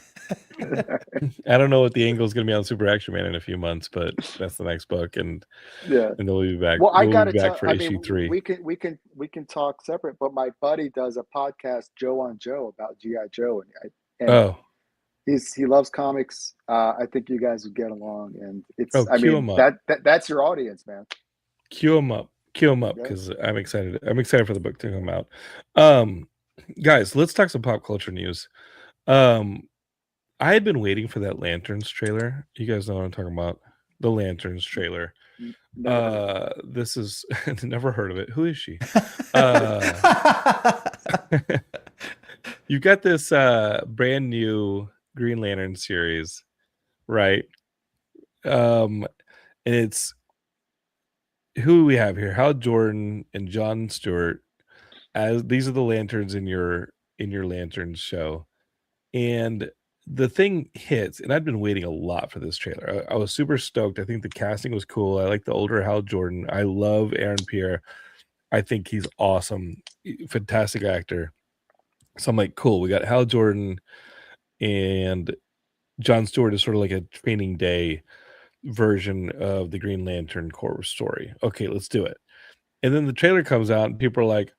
I don't know what the angle is going to be on Super Action Man in a few months, but that's the next book, and they'll be back. Well, I got to back for issue 3. We can talk separate, but my buddy does a podcast, Joe on Joe, about GI Joe, and he loves comics. I think you guys would get along, and it's that's your audience, man. Cue him up because I'm excited. I'm excited for the book to come out. Guys, let's talk some pop culture news. I had been waiting for that Lanterns trailer. You guys know what I'm talking about. The Lanterns trailer. This is never heard of it. Who is she? You've got this brand new Green Lantern series, right? And it's who we have here: Hal Jordan and Jon Stewart. As these are the lanterns in your Lanterns show. And the thing hits, and I'd been waiting a lot for this trailer. I was super stoked. I think the casting was cool. I like the older Hal Jordan. I love Aaron Pierre. I think he's awesome, fantastic actor. So I'm like, cool. We got Hal Jordan, and Jon Stewart is sort of like a training day version of the Green Lantern Corps story. Okay, let's do it. And then the trailer comes out, and people are like,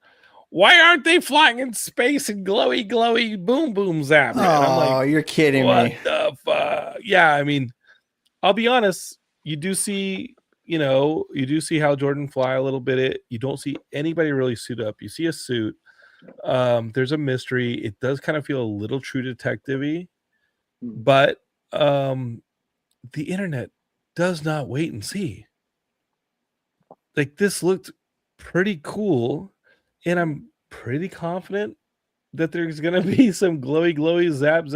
why aren't they flying in space and glowy boom boom zap? Oh, and I'm like, you're kidding me. What the fuck? Yeah, I mean, I'll be honest, you do see Hal Jordan fly a little bit. You don't see anybody really suit up. You see a suit. There's a mystery. It does kind of feel a little True Detective-y, but the internet does not wait and see. Like, this looked pretty cool, and I'm pretty confident that there's gonna be some glowy zap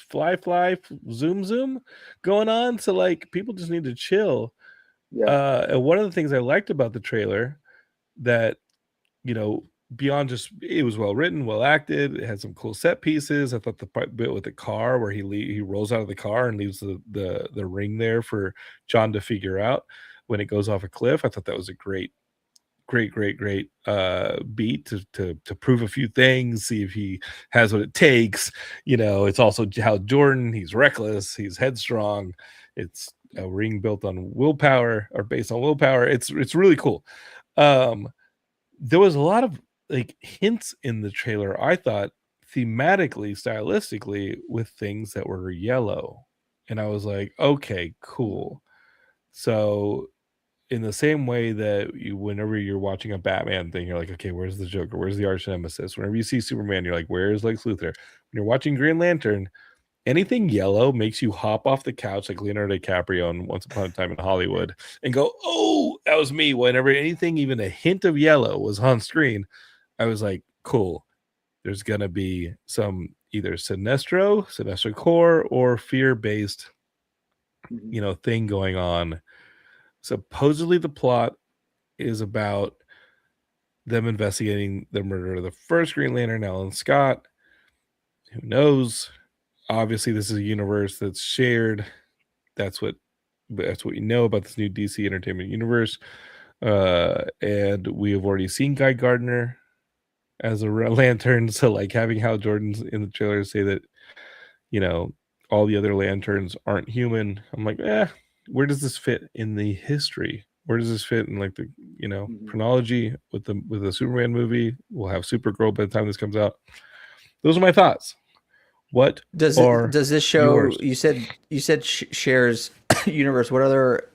fly zoom going on. So like, people just need to chill. And one of the things I liked about the trailer that, beyond just it was well written, well acted, it had some cool set pieces. I thought the bit with the car where he rolls out of the car and leaves the ring there for John to figure out when it goes off a cliff. I thought that was a great beat to prove a few things, see if he has what it takes. It's also Hal Jordan. He's reckless, he's headstrong. It's a ring built on willpower, or based on willpower. It's really cool. There was a lot of like hints in the trailer, I thought, thematically, stylistically, with things that were yellow, and I was like, okay, cool. So in the same way that whenever you're watching a Batman thing, you're like, okay, where's the Joker? Where's the arch nemesis? Whenever you see Superman, you're like, where's Lex Luthor? When you're watching Green Lantern, anything yellow makes you hop off the couch like Leonardo DiCaprio in Once Upon a Time in Hollywood and go, oh, that was me. Whenever anything, even a hint of yellow was on screen, I was like, cool. There's going to be some either Sinestro Corps, or fear-based, thing going on. Supposedly the plot is about them investigating the murder of the first Green Lantern, Alan Scott. Who knows? Obviously, this is a universe that's shared. That's what you know about this new DC Entertainment universe. And we have already seen Guy Gardner as a lantern. So, like, having Hal Jordan in the trailer say that, all the other lanterns aren't human. I'm like, where does this fit in the history? Where does this fit in like the chronology with the Superman movie? We'll have Supergirl by the time this comes out. Those are my thoughts. What does this show? Yours? You said shares universe. What other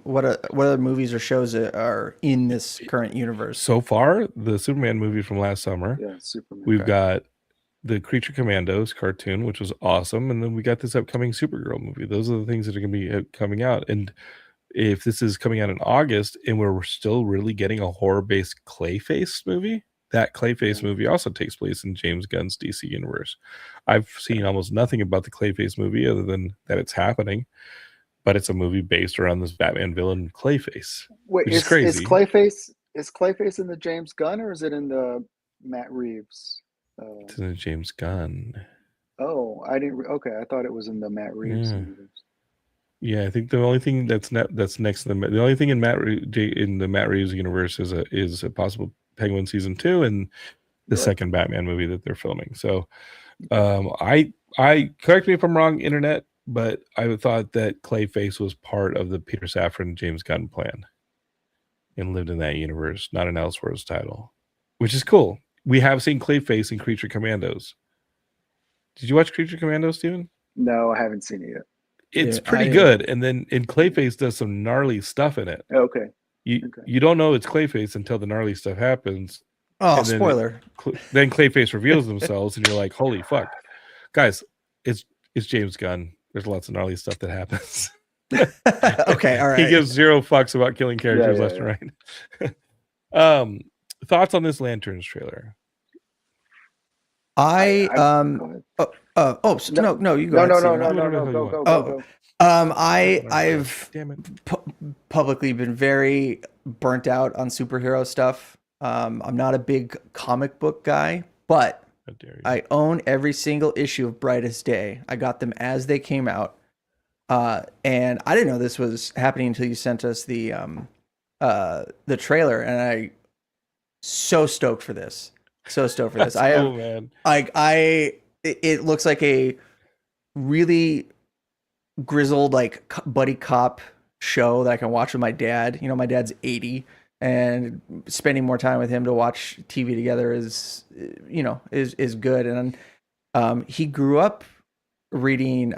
what other movies or shows are in this current universe? So far, the Superman movie from last summer. Yeah, Superman. We've got the Creature Commandos cartoon, which was awesome, and then we got this upcoming Supergirl movie. Those are the things that are going to be coming out. And if this is coming out in August and we're still really getting a horror-based Clayface movie, that Clayface movie also takes place in James Gunn's DC universe. I've seen almost nothing about the Clayface movie other than that it's happening, but it's a movie based around this Batman villain Clayface. Wait, is crazy. Is Clayface in the James Gunn, or is it in the Matt Reeves? It's in the James Gunn. Oh, I didn't. Okay, I thought it was in the Matt Reeves universe. Yeah, I think the only thing that's next to the only thing in the Matt Reeves universe is a possible Penguin season 2 and the second Batman movie that they're filming. So, I correct me if I'm wrong, internet, but I thought that Clayface was part of the Peter Safran James Gunn plan and lived in that universe, not an Elseworlds title, which is cool. We have seen Clayface in Creature Commandos. Did you watch Creature Commandos, Steven? No, I haven't seen it yet. It's pretty good. And then Clayface does some gnarly stuff in it. Okay. You don't know it's Clayface until the gnarly stuff happens. Oh, spoiler. Then Clayface reveals themselves and you're like, holy fuck. Guys, it's James Gunn. There's lots of gnarly stuff that happens. Okay, all right. He gives zero fucks about killing characters left and right. Thoughts on this Lanterns trailer? You go. Go. I've publicly been very burnt out on superhero stuff. I'm not a big comic book guy, but How dare you. I own every single issue of Brightest Day. I got them as they came out. And I didn't know this was happening until you sent us the trailer, and I so stoked for this. So stoked for this. That's cool, man. It looks like a really grizzled like buddy cop show that I can watch with my dad. You know, my dad's 80, and spending more time with him to watch TV together is, you know, is good. And he grew up reading.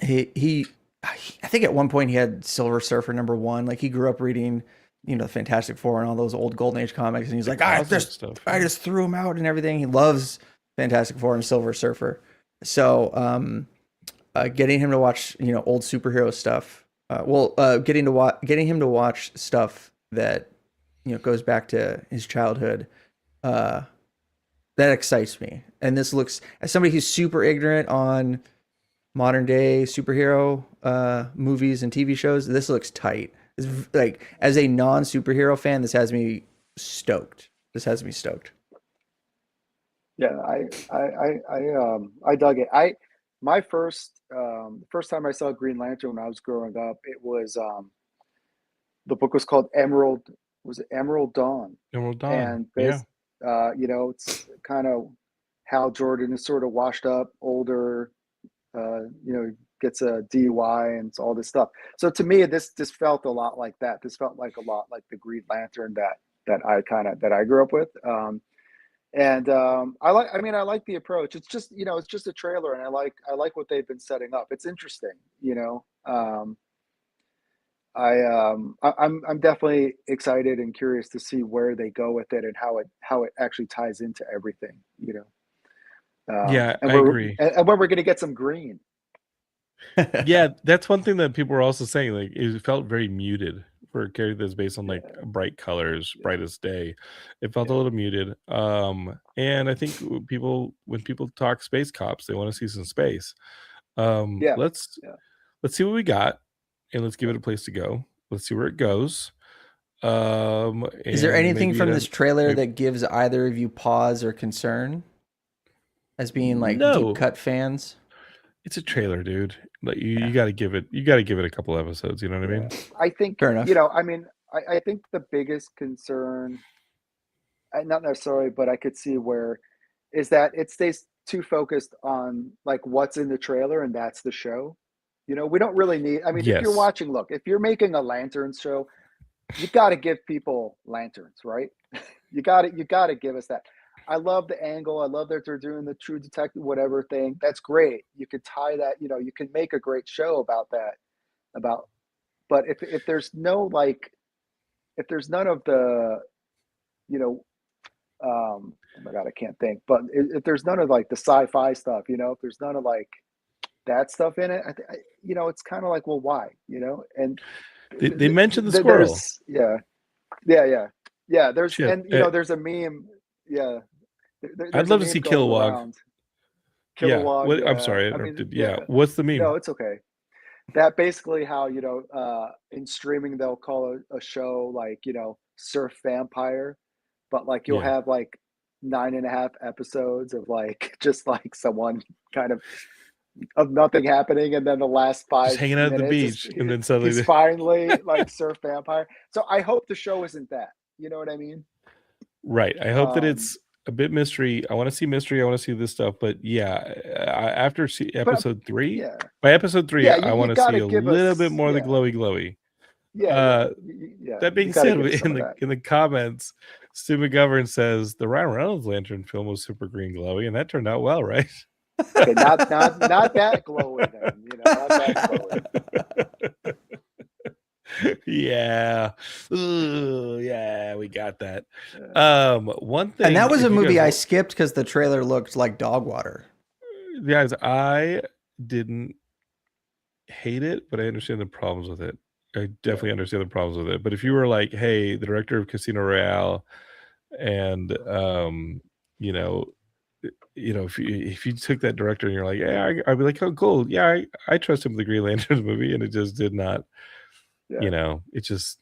He I think at one point he had Silver Surfer #1. Like he grew up reading, you know, Fantastic Four and all those old Golden Age comics, and he's like, I just threw them out and everything. He loves Fantastic Four and Silver Surfer. So getting him to watch, you know, old superhero stuff. Getting him to watch stuff that, you know, goes back to his childhood. That excites me. And this looks, as somebody who's super ignorant on modern day superhero movies and TV shows, this looks tight. It's like, as a non-superhero fan, this has me stoked. Yeah, I dug it. My first time I saw Green Lantern when I was growing up, it was the book was called Emerald. Was it Emerald Dawn? Emerald Dawn. And you know, it's kind of Hal Jordan is sort of washed up, older. You know, gets a DUI and all this stuff. So to me, this felt a lot like that. This felt like a lot like the Green Lantern that I grew up with. I like the approach. It's just, you know, it's just a trailer, and I like what they've been setting up. It's interesting, you know. I'm definitely excited and curious to see where they go with it and how it actually ties into everything, you know. I agree. And when we're going to get some green. Yeah, that's one thing that people were also saying. Like, it felt very muted for a character that's based on like bright colors, Brightest Day. It felt a little muted. And I think when people talk space cops, they want to see some space. Let's see what we got, and let's give it a place to go. Let's see where it goes. Is there anything from this trailer that gives either of you pause or concern as being like deep cut fans? It's a trailer, dude. Like you got to give it a couple episodes. You know what I mean? I think, fair enough. You know, I mean, I think the biggest concern, not necessarily, but I could see where, is that it stays too focused on like what's in the trailer, and that's the show. You know, we don't really need. I mean, if you're watching, if you're making a lantern show, you got to give people lanterns, right? you got to give us that. I love the angle. I love that they're doing the True Detective whatever thing. That's great. You could tie that, you know, you can make a great show about that. But if there's no if there's none of the, you know, oh my God, I can't think. But if there's none of like the sci-fi stuff, you know, if there's none of like that stuff in it, you know, it's kind of like, well, why, you know? And they mentioned the squirrel. Yeah. There's and you know, there's a meme. Yeah. I'd love to see Kilowog. Kilowog. I'm sorry. What's the meme? No, it's okay. That basically how, you know, in streaming, they'll call a show like, you know, Surf Vampire, but like you'll have like 9.5 episodes of like, just like someone kind of nothing happening. And then the last 5 just hanging out at the beach. And then suddenly he's finally like Surf Vampire. So I hope the show isn't that, you know what I mean? Right. I hope that it's a bit mystery. I want to see mystery. I want to see this stuff. But after episode 3, by episode 3, I want to see a little bit more of the glowy. That being said, in the comments, Stu McGovern says the Ryan Reynolds Lantern film was super green glowy, and that turned out well, right? Okay, not that glowy then, you know, not that glowy. Yeah. Ooh, yeah, we got that. One thing, and that was a movie I skipped because the trailer looked like dog water. Guys, I didn't hate it, but I understand the problems with it. I definitely understand the problems with it. But if you were like, hey, the director of Casino Royale, and you know, if you took that director and you're like, yeah, I'd be like, oh, cool, yeah, I trust him with the Green Lantern movie, and it just did not. You know, it just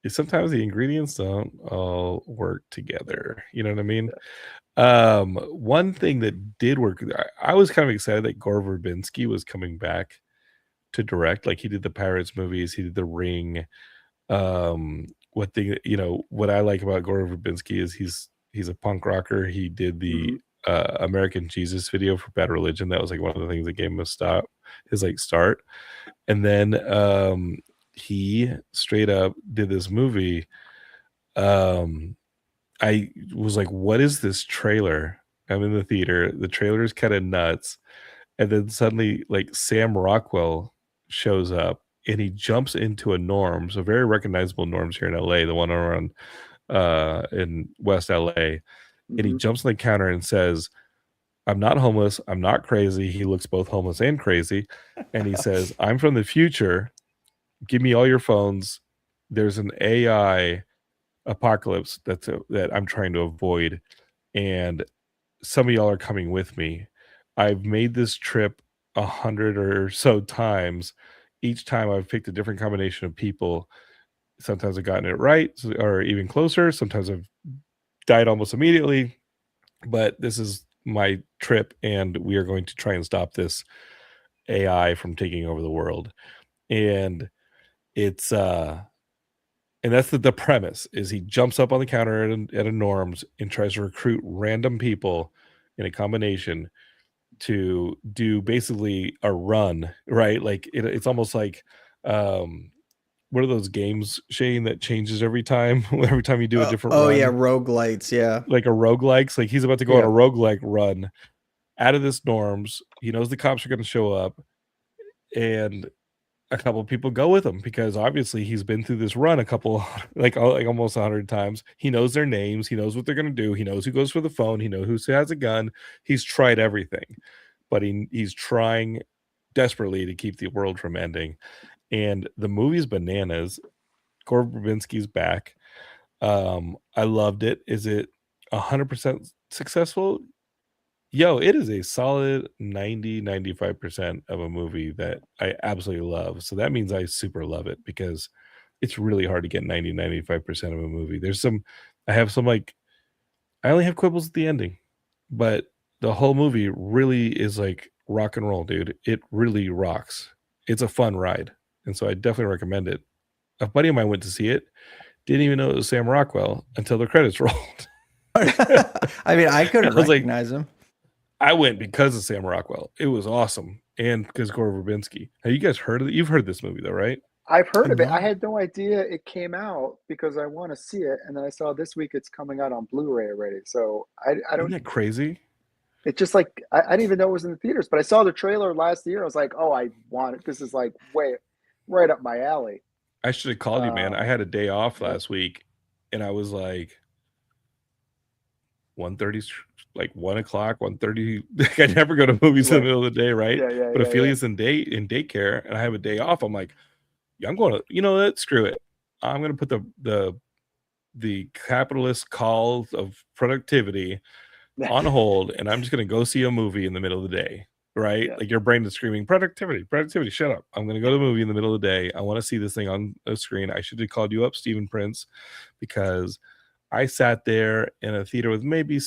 sometimes the ingredients don't all work together. You know what I mean? One thing that did work, I was kind of excited that Gore Verbinski was coming back to direct. Like, he did the Pirates movies, he did The Ring. What I like about Gore Verbinski is he's a punk rocker. He did the American Jesus video for Bad Religion. That was like one of the things that gave him his start. And then he straight up did this movie. I was like, what is this trailer? I'm in the theater. The trailer is kind of nuts. And then suddenly, like, Sam Rockwell shows up and he jumps into a Norms, a very recognizable Norms here in LA, the one around in West LA. And he jumps on the counter and says, I'm not homeless. I'm not crazy. He looks both homeless and crazy. And he says, I'm from the future. Give me all your phones. There's an AI apocalypse that I'm trying to avoid, and some of y'all are coming with me. I've made this trip 100 or so times. Each time I've picked a different combination of people. Sometimes I've gotten it right, or even closer. Sometimes I've died almost immediately, but this is my trip, and we are going to try and stop this AI from taking over the world. And it's and that's the premise, is he jumps up on the counter at a Norms and tries to recruit random people in a combination to do basically a run, right? Like it's almost like what are those games, Shane, that changes every time every time you do a different run? Yeah, roguelites, yeah. Like a roguelikes. Like, he's about to go on a roguelike run out of this Norms. He knows the cops are going to show up, and a couple of people go with him because obviously he's been through this run like almost 100 times. He knows their names. He knows what they're going to do. He knows who goes for the phone. He knows who has a gun. He's tried everything, but he's trying desperately to keep the world from ending. And the movie's bananas. Gore Verbinski's back. I loved it. Is it 100% successful? Yo, it is a solid 90-95% of a movie that I absolutely love. So that means I super love it, because it's really hard to get 90-95% of a movie. I only have quibbles at the ending, but the whole movie really is like rock and roll, dude. It really rocks. It's a fun ride. And so I definitely recommend it. A buddy of mine went to see it, didn't even know it was Sam Rockwell until the credits rolled. I mean, I couldn't recognize him. I went because of Sam Rockwell. It was awesome. And because Gore Verbinski. Have you guys heard of it? You've heard this movie though, right? I've heard of it. I had no idea it came out because I want to see it. And then I saw this week it's coming out on Blu-ray already. So I don't. Isn't that crazy? It's just like, I didn't even know it was in the theaters, but I saw the trailer last year. I was like, oh, I want it. This is like way right up my alley. I should have called you, man. I had a day off last week, and I was like 1:30, like 1 o'clock, 1:30. Like, I never go to movies in the middle of the day, right? But Ophelia's in daycare, and I have a day off. I'm like, yeah, I'm going to, you know what? Screw it. I'm going to put the capitalist calls of productivity on hold, and I'm just going to go see a movie in the middle of the day, right? Like, your brain is screaming, productivity, shut up. I'm going to go to the movie in the middle of the day. I want to see this thing on a screen. I should have called you up, Stephen Prince, because I sat there in a theater with maybe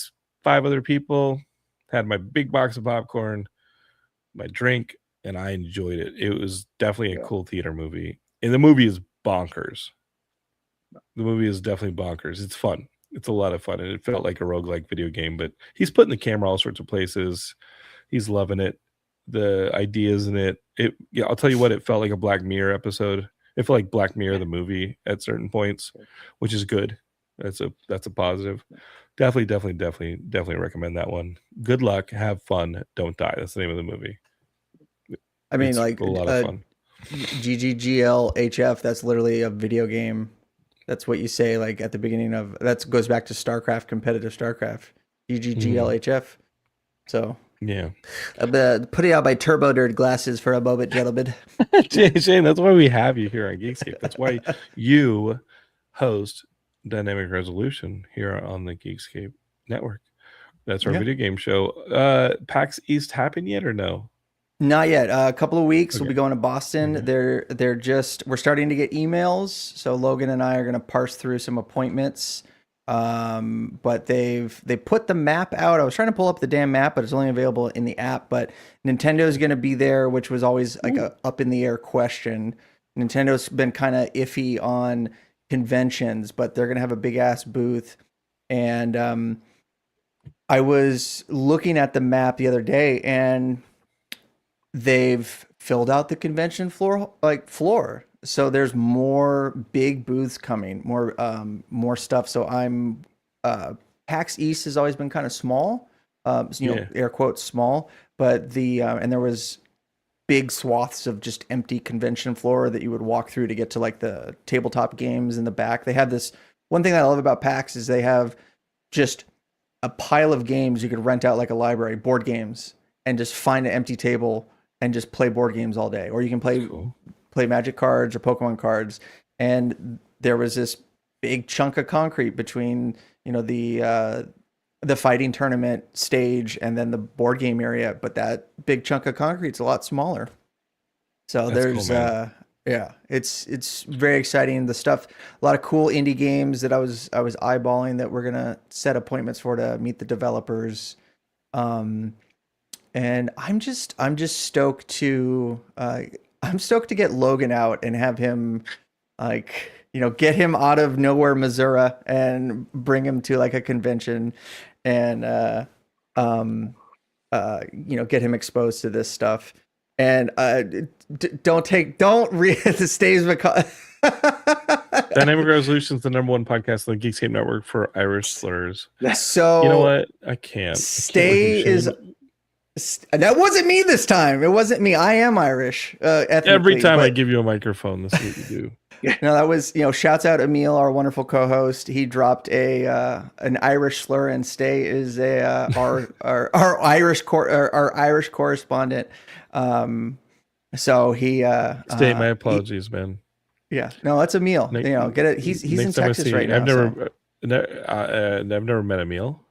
5 other people, had my big box of popcorn, my drink, and I enjoyed it. It was definitely a cool theater movie. And the movie is bonkers. The movie is definitely bonkers. It's fun. It's a lot of fun, and it felt like a roguelike video game, but he's putting the camera all sorts of places. He's loving it. The ideas in it. I'll tell you what, it felt like a Black Mirror episode. It felt like Black Mirror, the movie, at certain points, which is good. That's a positive. Definitely recommend that one. Good luck. Have fun. Don't die. That's the name of the movie. I mean, it's like a lot of fun. GGGLHF, that's literally a video game. That's what you say, like, at the beginning of, that goes back to StarCraft, competitive StarCraft. GGGLHF. So yeah, put it out by Turbo Nerd Glasses for a moment, gentlemen. Shane, that's why we have you here on Geekscape. That's why you host Dynamic Resolution here on the Geekscape network. That's our video game show. PAX East happened yet or no? Not yet. A couple of weeks. Okay. We'll be going to Boston. We're starting to get emails. So Logan and I are going to parse through some appointments. But they put the map out. I was trying to pull up the damn map, but it's only available in the app. But Nintendo's going to be there, which was always like a up in the air question. Nintendo's been kind of iffy on conventions, but they're going to have a big ass booth. And I was looking at the map the other day, and they've filled out the convention floor. So there's more big booths coming, more stuff. So PAX East has always been kind of small, air quotes small, but and there was big swaths of just empty convention floor that you would walk through to get to like the tabletop games in the back. They have this one thing that I love about PAX is they have just a pile of games you could rent out like a library, board games, and just find an empty table and just play board games all day. Or you can play Magic cards or Pokemon cards. And there was this big chunk of concrete between, the fighting tournament stage and then the board game area. But that big chunk of concrete's a lot smaller. So there's it's very exciting. The stuff, a lot of cool indie games that I was eyeballing that we're gonna set appointments for to meet the developers. And I'm just stoked to get Logan out and have him get him out of nowhere, Missouri, and bring him to like a convention and get him exposed to this stuff. And don't read the stays Dynamic Resolution is the #1 podcast on the Geekscape Network for Irish slurs. So you know what? I can't. That wasn't me this time. It wasn't me. I am Irish. Every time I give you a microphone, this is what you do. No, that was shouts out Emil, our wonderful co-host. He dropped an Irish slur, and Stay is our Irish correspondent. So he Stay, my apologies, man. Yeah, no, that's Emil. Get it. He's in Texas right now. I've never met Emil.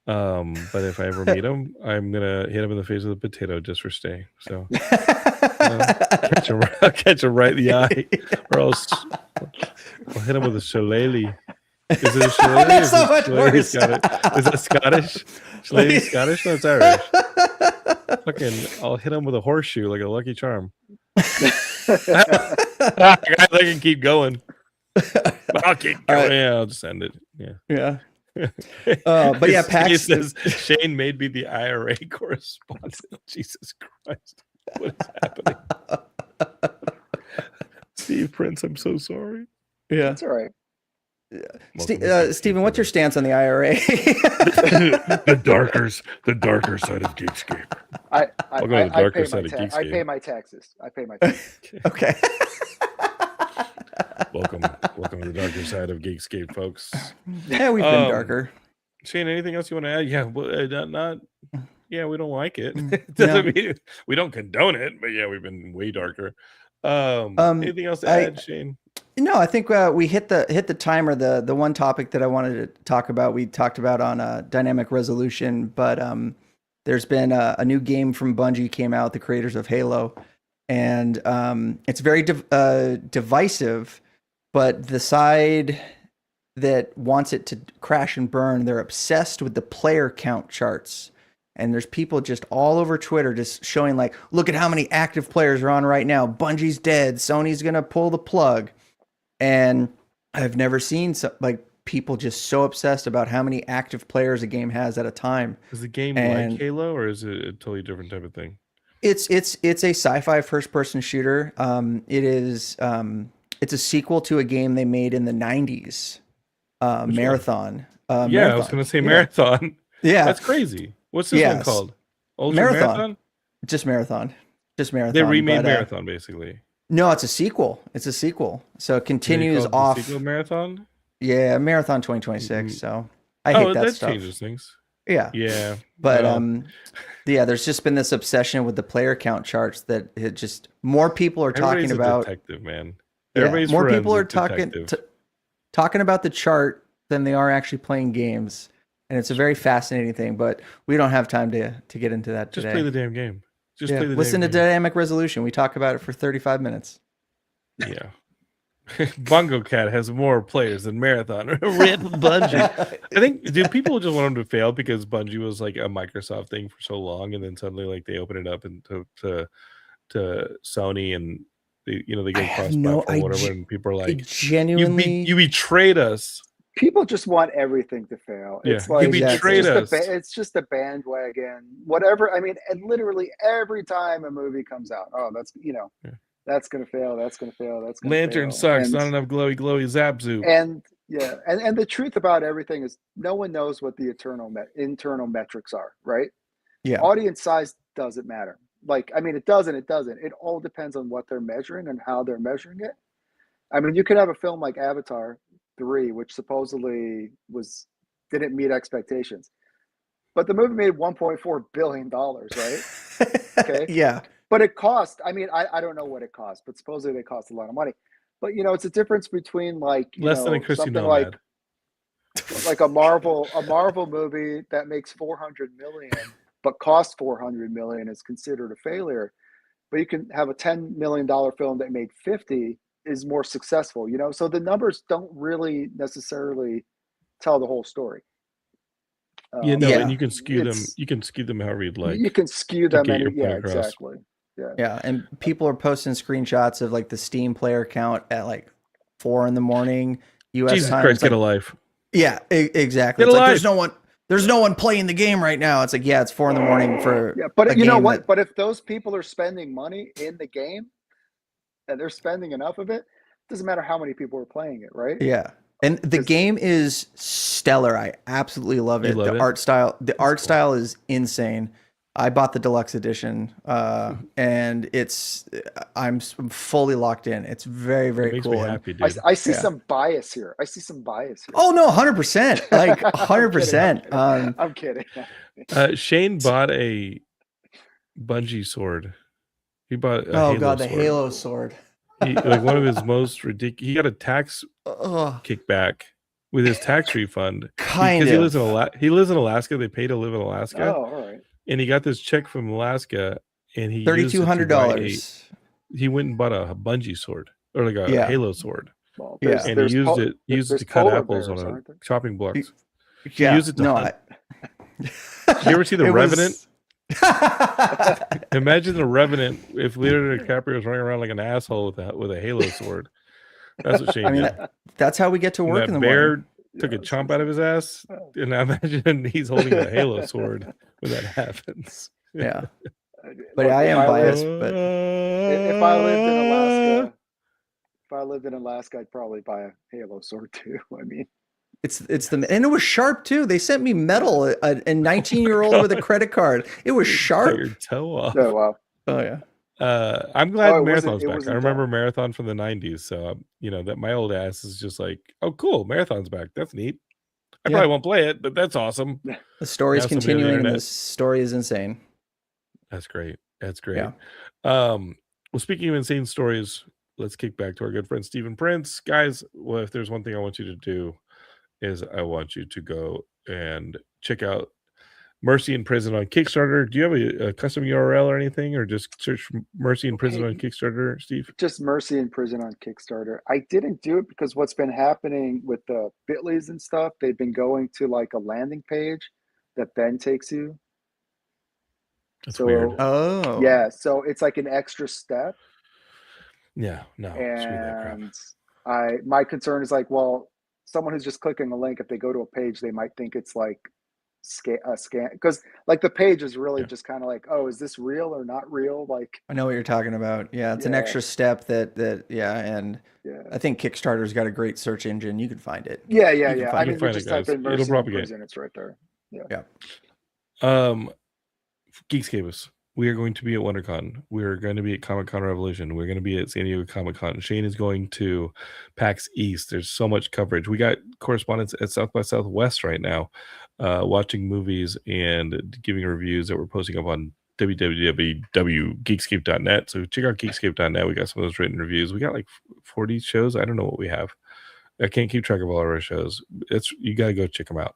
But if I ever meet him, I'm gonna hit him in the face with a potato just for Stay. So I'll catch him right in the eye, or else I'll hit him with a shillelagh. Is it a shillelagh? That's so much worse. Is that Scottish? Shillelagh Scottish? No, it's Irish. Fucking, I'll hit him with a horseshoe like a Lucky Charm. I can keep going. I'll keep going. Right. Yeah, I'll just end it. Yeah. But yeah, PAX says Shane made me the IRA correspondent. Jesus Christ, what is happening? Steve Prince, I'm so sorry. Yeah, that's all right. Steven, what's your stance on the IRA? the darker side of Geekscape. I'll go to the darker side of Geekscape. I pay my taxes. Okay. Welcome to the darker side of Geekscape, folks. Yeah, we've been darker. Shane, anything else you want to add? Yeah, well, we don't like it. It doesn't mean we don't condone it, but yeah, we've been way darker. Anything else to add, Shane? No, I think we hit the timer. The one topic that I wanted to talk about, we talked about on Dynamic Resolution, but there's been a new game from Bungie came out, the creators of Halo, and it's very divisive. But the side that wants it to crash and burn, they're obsessed with the player count charts. And there's people just all over Twitter just showing like, look at how many active players are on right now. Bungie's dead. Sony's going to pull the plug. And I've never seen people just so obsessed about how many active players a game has at a time. Is the game like Halo, or is it a totally different type of thing? It's a sci-fi first-person shooter. It is... it's a sequel to a game they made in the 90s, Marathon. I was going to say Marathon. Yeah. That's crazy. What's this one called? Marathon? Just Marathon. They remade Marathon, basically. No, it's a sequel. So it continues off. The sequel Marathon? Yeah, Marathon 2026. So I hate that stuff. Changes things. Yeah. Yeah. But there's just been this obsession with the player count charts that it just more people are talking about. Detective, man. More people are talking about the chart than they are actually playing games, and it's a very fascinating thing. But we don't have time to get into that today. Just play the damn game. Just play the listen to Dynamic Resolution. We talk about it for 35 minutes. Yeah. Bongo Cat has more players than Marathon. Rip Bungie. I think, do people just want them to fail because Bungie was like a Microsoft thing for so long, and then suddenly like they open it up and to Sony, and they go cross-platform, whatever, and people are like, genuinely, you betrayed us. People just want everything to fail. Yeah, it's like you betrayed us. It's just a bandwagon. Whatever. I mean, and literally every time a movie comes out, that's that's gonna fail. That's gonna fail. That's gonna Lantern fail. sucks. Not enough glowy zap zoop. And and the truth about everything is no one knows what the internal metrics are, right? Yeah. Audience size doesn't matter. Like, I mean, it doesn't. It all depends on what they're measuring and how they're measuring it. I mean, you could have a film like Avatar 3, which supposedly didn't meet expectations, but the movie made $1.4 billion, right? Okay. Yeah. But it cost, I mean, I don't know what it cost, but supposedly they cost a lot of money. But it's a difference between like less than a Chrissy something Nomad. like a Marvel movie that makes 400 million but costs 400 million is considered a failure. But you can have a $10 million film that made 50 is more successful, so the numbers don't really necessarily tell the whole story. And you can skew them. You can skew them however you'd like. You can skew them, exactly. Yeah, and people are posting screenshots of like the Steam player count at like 4 a.m. U.S. Jesus time. Christ, get a life. Yeah, exactly. It's like there's no one playing the game right now. It's like, yeah, it's 4 a.m. for but you know what? But if those people are spending money in the game and they're spending enough of it, doesn't matter how many people are playing it, right? Yeah. And the game is stellar. I absolutely love it. The art style is insane. I bought the deluxe edition, and I'm fully locked in. It's very, very cool. Happy, dude. I see some bias here. Oh no, 100%, like 100%. I'm kidding. Shane bought a Bungie sword. He bought a Halo sword. Like one of his most ridiculous. He got a tax kickback with his tax refund because he lives in Alaska. They pay to live in Alaska. Oh, all right. And he got this check from Alaska, and he $3,200. He went and bought a Bungie sword or like a Halo sword. Well, and he used it to cut apples on a chopping blocks. He used it to hunt. Did you ever see The Revenant? Imagine The Revenant if Leonardo DiCaprio was running around like an asshole with a Halo sword. That's what Shane did. That's how we get to work in the morning. Took a chomp out of his ass, and I imagine he's holding a Halo sword when that happens. Yeah, but I am biased. But if I lived in Alaska, I'd probably buy a Halo sword too. I mean, and it was sharp too. They sent me metal, a 19-year-old with a credit card. It was sharp. Cut your toe off. Oh wow. Oh yeah. I'm glad Marathon's back. I remember Marathon from the 90s, so that my old ass is just like, oh cool, Marathon's back. That's neat. I probably won't play it, but that's awesome. The story's continuing, and the story is insane. That's great. Yeah. Well, speaking of insane stories, let's kick back to our good friend Stephen Prince. Guys, well, if there's one thing I want you to do, is I want you to go and check out Mercy in Prison on Kickstarter. Do you have a custom URL or anything, or just search for Mercy in Prison on Kickstarter, Steve? Just Mercy in Prison on Kickstarter. I didn't do it because what's been happening with the Bitleys and stuff, they've been going to like a landing page that then takes you. That's weird. Oh. Yeah, so it's like an extra step. Yeah, no. And my concern is like, well, someone who's just clicking a link, if they go to a page, they might think it's like scan because like the page is really just kind of like, oh, is this real or not real? Like, I know what you're talking about. Yeah, it's an extra step that I think Kickstarter's got a great search engine. You can find it. Yeah. I mean, you just type in Mercy in Prison, it's right there. Yeah. Geekscape, we are going to be at WonderCon. We're going to be at Comic-Con Revolution. We're going to be at San Diego Comic-Con. Shane is going to PAX East. There's so much coverage. We got correspondents at South by Southwest right now, watching movies and giving reviews that we're posting up on www.geekscape.net. So check out geekscape.net. We got some of those written reviews. We got like 40 shows. I don't know what we have. I can't keep track of all our shows. You got to go check them out.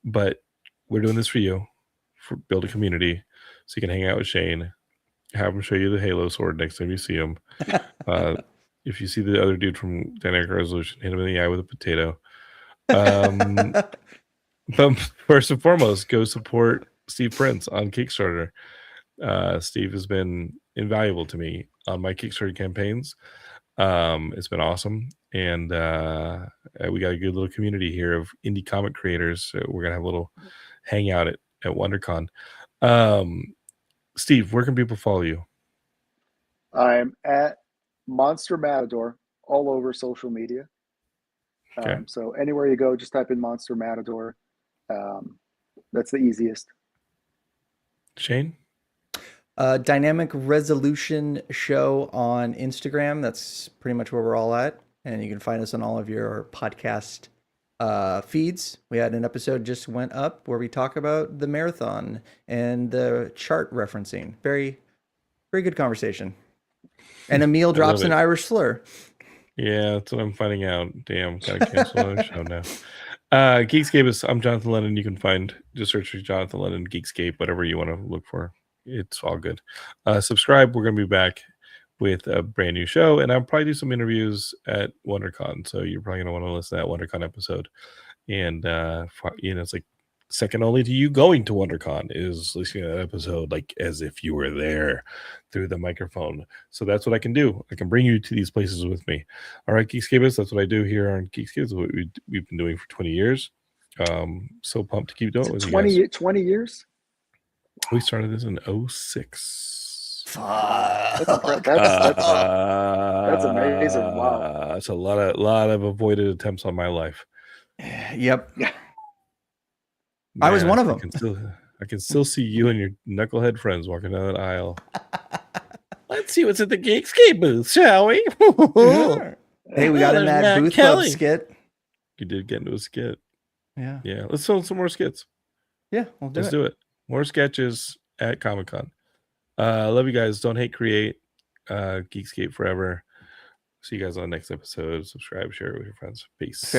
But we're doing this for you, for build a community. so you can hang out with Shane. Have him show you the Halo sword next time you see him. If you see the other dude from Dynamic Resolution, hit him in the eye with a potato. But first and foremost, go support Steve Prince on Kickstarter. Steve has been invaluable to me on my Kickstarter campaigns. It's been awesome, and we got a good little community here of indie comic creators. So we're gonna have a little hangout at WonderCon. Steve, where can people follow you? I'm at Monster Matador all over social media. Okay. So anywhere you go, just type in Monster Matador. That's the easiest. Shane? Dynamic Resolution Show on Instagram. That's pretty much where we're all at. And you can find us on all of your podcast feeds. We had an episode just went up where we talk about the marathon and the chart referencing. Very, very good conversation. And Emil drops an Irish slur. Yeah, that's what I'm finding out. Damn, gotta cancel the show now. Geekscape is, I'm Jonathan Lennon. You can find, just search for Jonathan Lennon, Geekscape, whatever you want to look for. It's all good. Subscribe. We're going to be back with a brand new show, and I'll probably do some interviews at WonderCon. So you're probably going to want to listen to that WonderCon episode. And, it's like second only to you going to WonderCon is listening to that episode like as if you were there through the microphone. So that's what I can do. I can bring you to these places with me. All right, Geekscapists, that's what I do here on Geekscape. It's what we've been doing for 20 years. So pumped to keep doing it with 20, you guys. 20 years? We started this in 06. That's amazing. Wow. That's a lot of avoided attempts on my life. Yep. Yeah. Man, I was one of them. I can still see you and your knucklehead friends walking down that aisle. Let's see what's at the Geekscape booth, shall we? Hey, we got in that booth club skit. You did get into a skit. Yeah. Yeah. Let's film some more skits. Yeah, let's do it. More sketches at Comic-Con. Love you guys. Don't hate, create. Geekscape forever. See you guys on the next episode. Subscribe, share it with your friends. Peace.